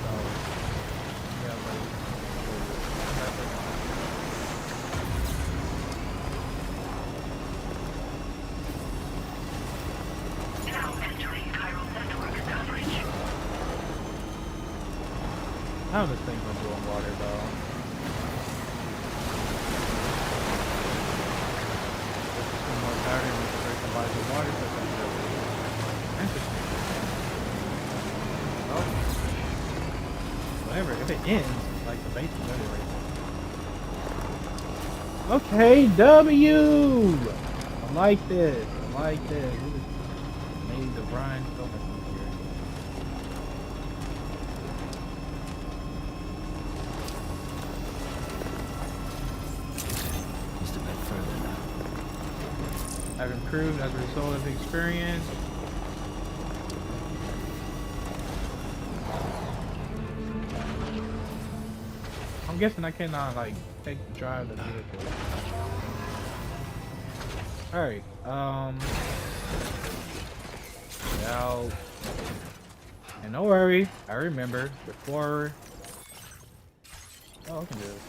so, yeah, Now entering chiral network coverage. how this thing gonna do on water though? Some more battery when it's by the water system. Interesting. Oh. Whatever, if it ends, like the base is better right now. Okay, W! I like this. I like this. It just made the grind so much easier. Just a bit further now. I've improved as a result of the experience. I'm guessing I cannot like take the drive the vehicle. Alright, now, and don't worry, I remember before. Oh, I can do it.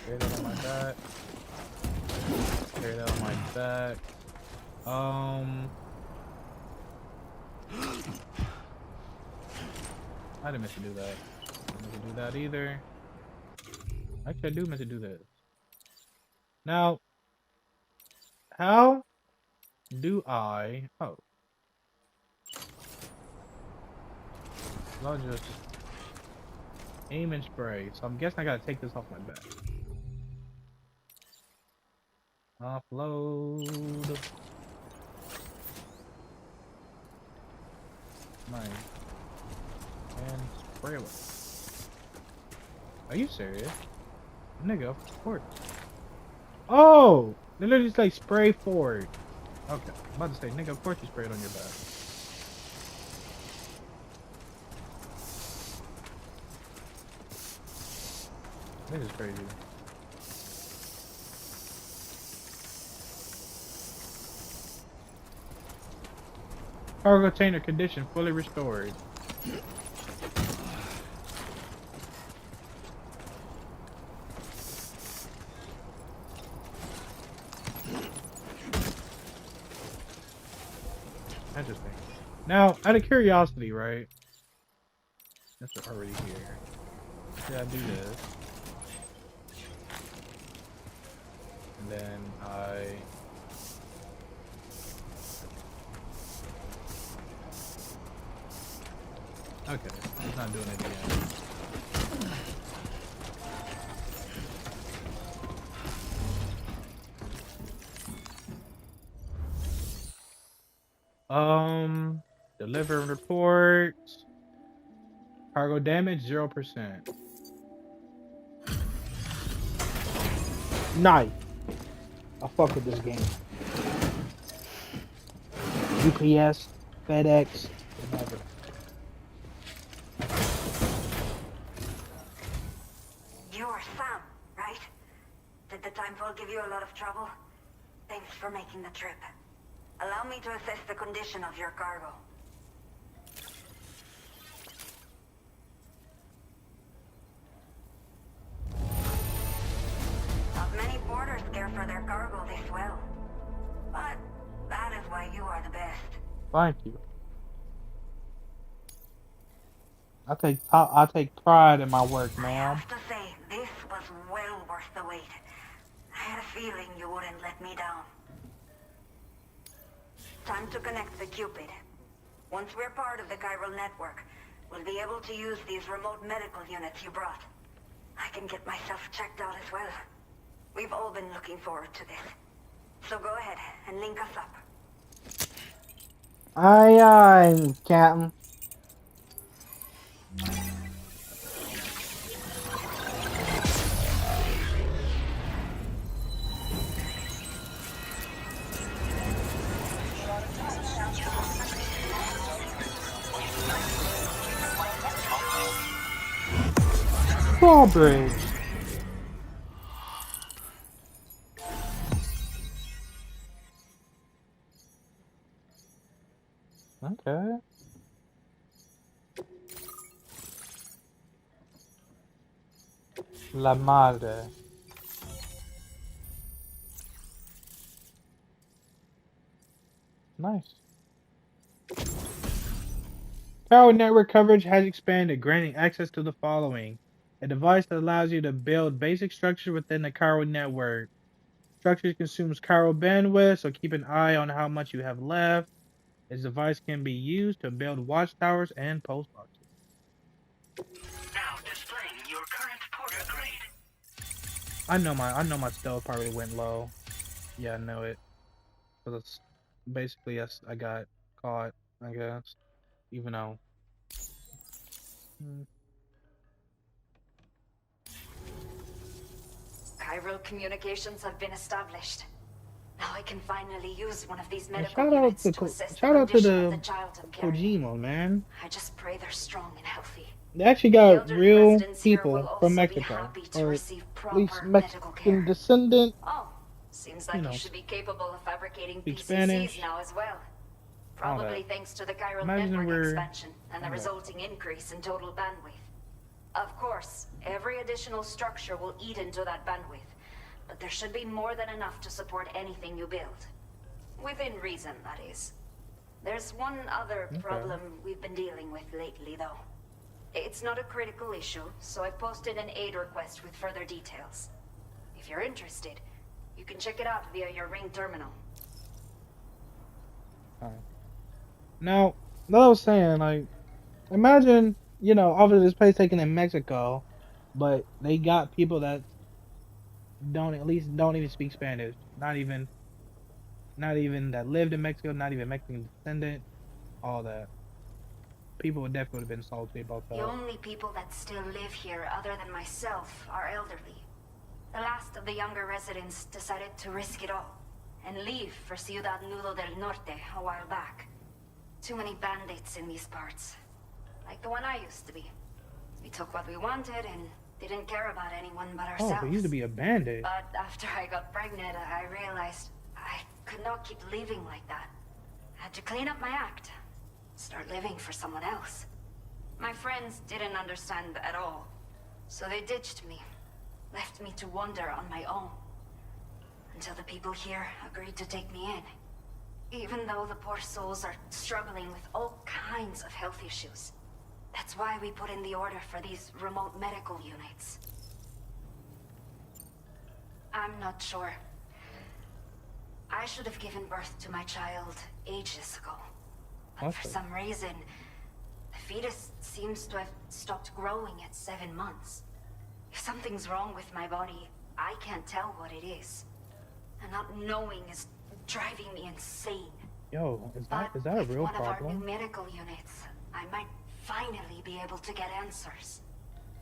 Carry that on my back. Carry that on my back. I didn't meant to do that. I didn't meant to do that either. Actually, I do meant to do this. Now, how do I? Oh, I'll just aim and spray. So I'm guessing I gotta take this off my back. Offload. Nice. And spray away. Are you serious? Nigga, of course. Oh! They literally just like spray forward. Okay, I'm about to say, nigga, of course you spray it on your back. This is crazy. Cargo container condition fully restored. Interesting. Now, out of curiosity, right? Since we're already here, should I do this? And then okay, it's not doing it again. Deliver report. Cargo damage 0%. Nice. I fuck with this game. UPS, FedEx, whatever. You're Sam, right? Did the timefall give you a lot of trouble? Thanks for making the trip. Allow me to assess the condition of your cargo. Not many boarders care for their cargo this well. But that is why you are the best. Thank you. I take pride in my work, I ma'am. have to say, this was well worth the wait. I had a feeling you wouldn't let me down. Time to connect the Cupid. Once we're part of the chiral network, we'll be able to use these remote medical units you brought. I can get myself checked out as well. We've all been looking forward to this. So go ahead and link us up. Aye, aye, Captain. Drawbridge. Okay. La madre. Nice. Power network coverage has expanded, granting access to the following. A device that allows you to build basic structures within the chiral network. Structure consumes chiral bandwidth, so keep an eye on how much you have left. This device can be used to build watchtowers and post boxes. Now displaying your current porter grade. I know my stealth probably went low. Yeah, I know it. Cause it's basically yes, I got caught, I guess. Even though. Chiral communications have been established. Now I can finally use one of these And medical shout out units to to assess the shout out to condition of the the child I'm carrying. Kojima, man. I just pray they're strong and healthy. They actually The got elderly real residents here will people from also be Mexico, happy to or receive at least proper medical care. Mexican descendant. Oh, seems like you should be capable of fabricating speak PCCs Spanish, now as well. all Probably that. thanks to the chiral Imagine network we're- expansion and the all that. resulting increase in total bandwidth. Of course, every additional structure will eat into that bandwidth, but there should be more than enough to support anything you build. Within reason, that is. There's one other problem we've been dealing with lately, though. It's not a critical issue, so I posted an aid request with further details. If you're interested, you can check it out via your Ring terminal. Alright. Now, like I was saying, like, imagine, you know, obviously this place taken in Mexico, but they got people that don't even speak Spanish. Not even that lived in Mexico, not even Mexican descendant, all that. People would definitely have been salty about that. The only people that still live here other than myself are elderly. The last of the younger residents decided to risk it all and leave for Ciudad Nudo del Norte a while back. Too many bandits in these parts. Like the one I used to be. We took what we wanted and didn't care about anyone but ourselves. Oh, he used to be a bandit. But after I got pregnant, I realized I could not keep living like that. I had to clean up my act. Start living for someone else. My friends didn't understand at all. So they ditched me. Left me to wander on my own. Until the people here agreed to take me in. Even though the poor souls are struggling with all kinds of health issues. That's why we put in the order for these remote medical units. I'm not sure. I should have given birth to my child ages ago. But for some reason, the fetus seems to have stopped growing at 7 months. If something's wrong with my body, I can't tell what it is. And not knowing is driving me insane. Yo, is that a real one of our problem? new medical units, I might finally be able to get answers.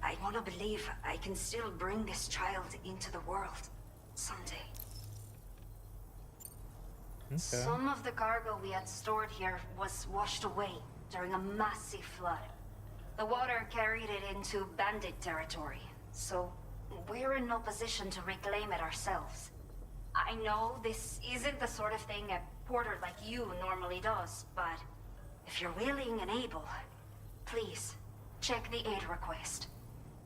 I want to believe I can still bring this child into the world someday. Okay. Some of the cargo we had stored here was washed away during a massive flood. The water carried it into bandit territory, so we're in no position to reclaim it ourselves. I know this isn't the sort of thing a porter like you normally does, but if you're willing and able, please check the aid request.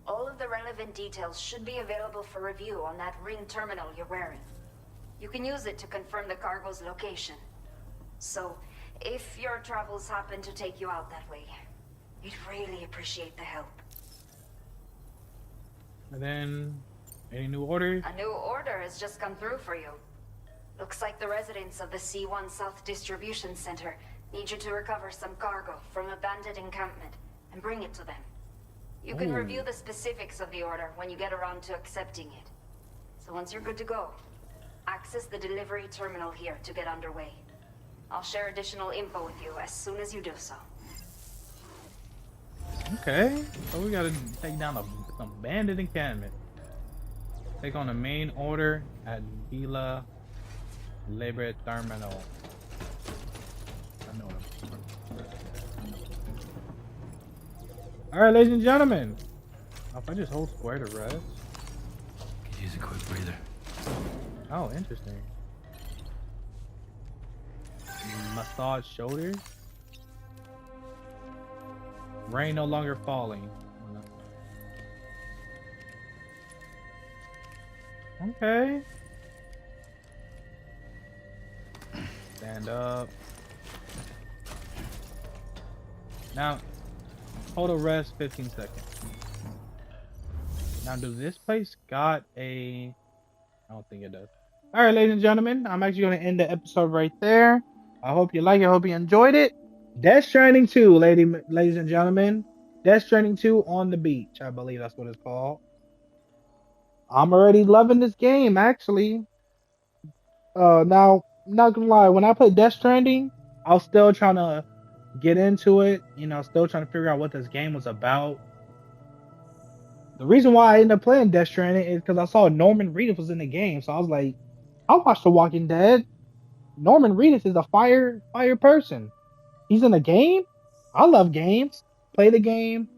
All of the relevant details should be available for review on that Ring terminal you're wearing. You can use it to confirm the cargo's location. So, if your travels happen to take you out that way, we'd really appreciate the help. And then, any new orders? A new order has just come through for you. Looks like the residents of the C1 South Distribution Center need you to recover some cargo from a bandit encampment and bring it to them. You can review the specifics of the order when you get around to accepting it. So once you're good to go, Access the delivery terminal here to get underway. I'll share additional info with you as soon as you do so. Okay, so we gotta take down some bandit encampment. Take on the main order at Villa Libre Terminal. I know it. Alright, ladies and gentlemen. If I just hold square to rest. Could use a quick breather. Oh, interesting. Massage shoulders. Rain no longer falling. Okay. Stand up. Now, hold a rest 15 seconds. Now, does this place got a... I don't think it does. Alright, ladies and gentlemen, I'm actually going to end the episode right there. I hope you like it. I hope you enjoyed it. Death Stranding 2, ladies and gentlemen. Death Stranding 2 on the beach. I believe that's what it's called. I'm already loving this game, actually. Now, not gonna lie, when I played Death Stranding, I was still trying to get into it. You know, still trying to figure out what this game was about. The reason why I ended up playing Death Stranding is because I saw Norman Reedus was in the game. So I was like, I'll watch The Walking Dead. Norman Reedus is a fire person. He's in a game? I love games. Play the game.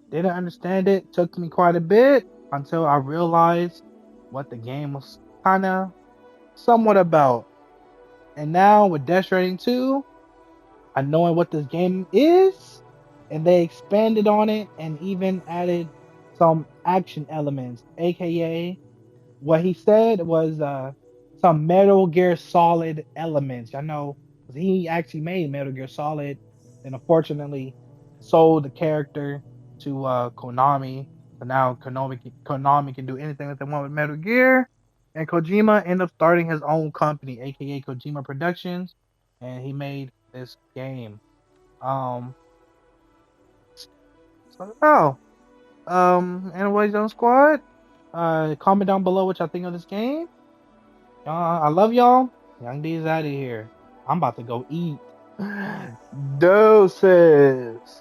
Didn't understand it. Took me quite a bit until I realized what the game was kind of somewhat about. And now with Death Stranding 2, I knowing what this game is, and they expanded on it and even added some action elements, aka what he said was some Metal Gear Solid elements. I know he actually made Metal Gear Solid, and unfortunately sold the character to Konami. So now Konami can do anything that they want with Metal Gear. And Kojima ended up starting his own company, aka Kojima Productions, and he made this game. Anyways, on squad, comment down below what y'all think of this game. I love y'all. Young D is out of here. I'm about to go eat. Doses.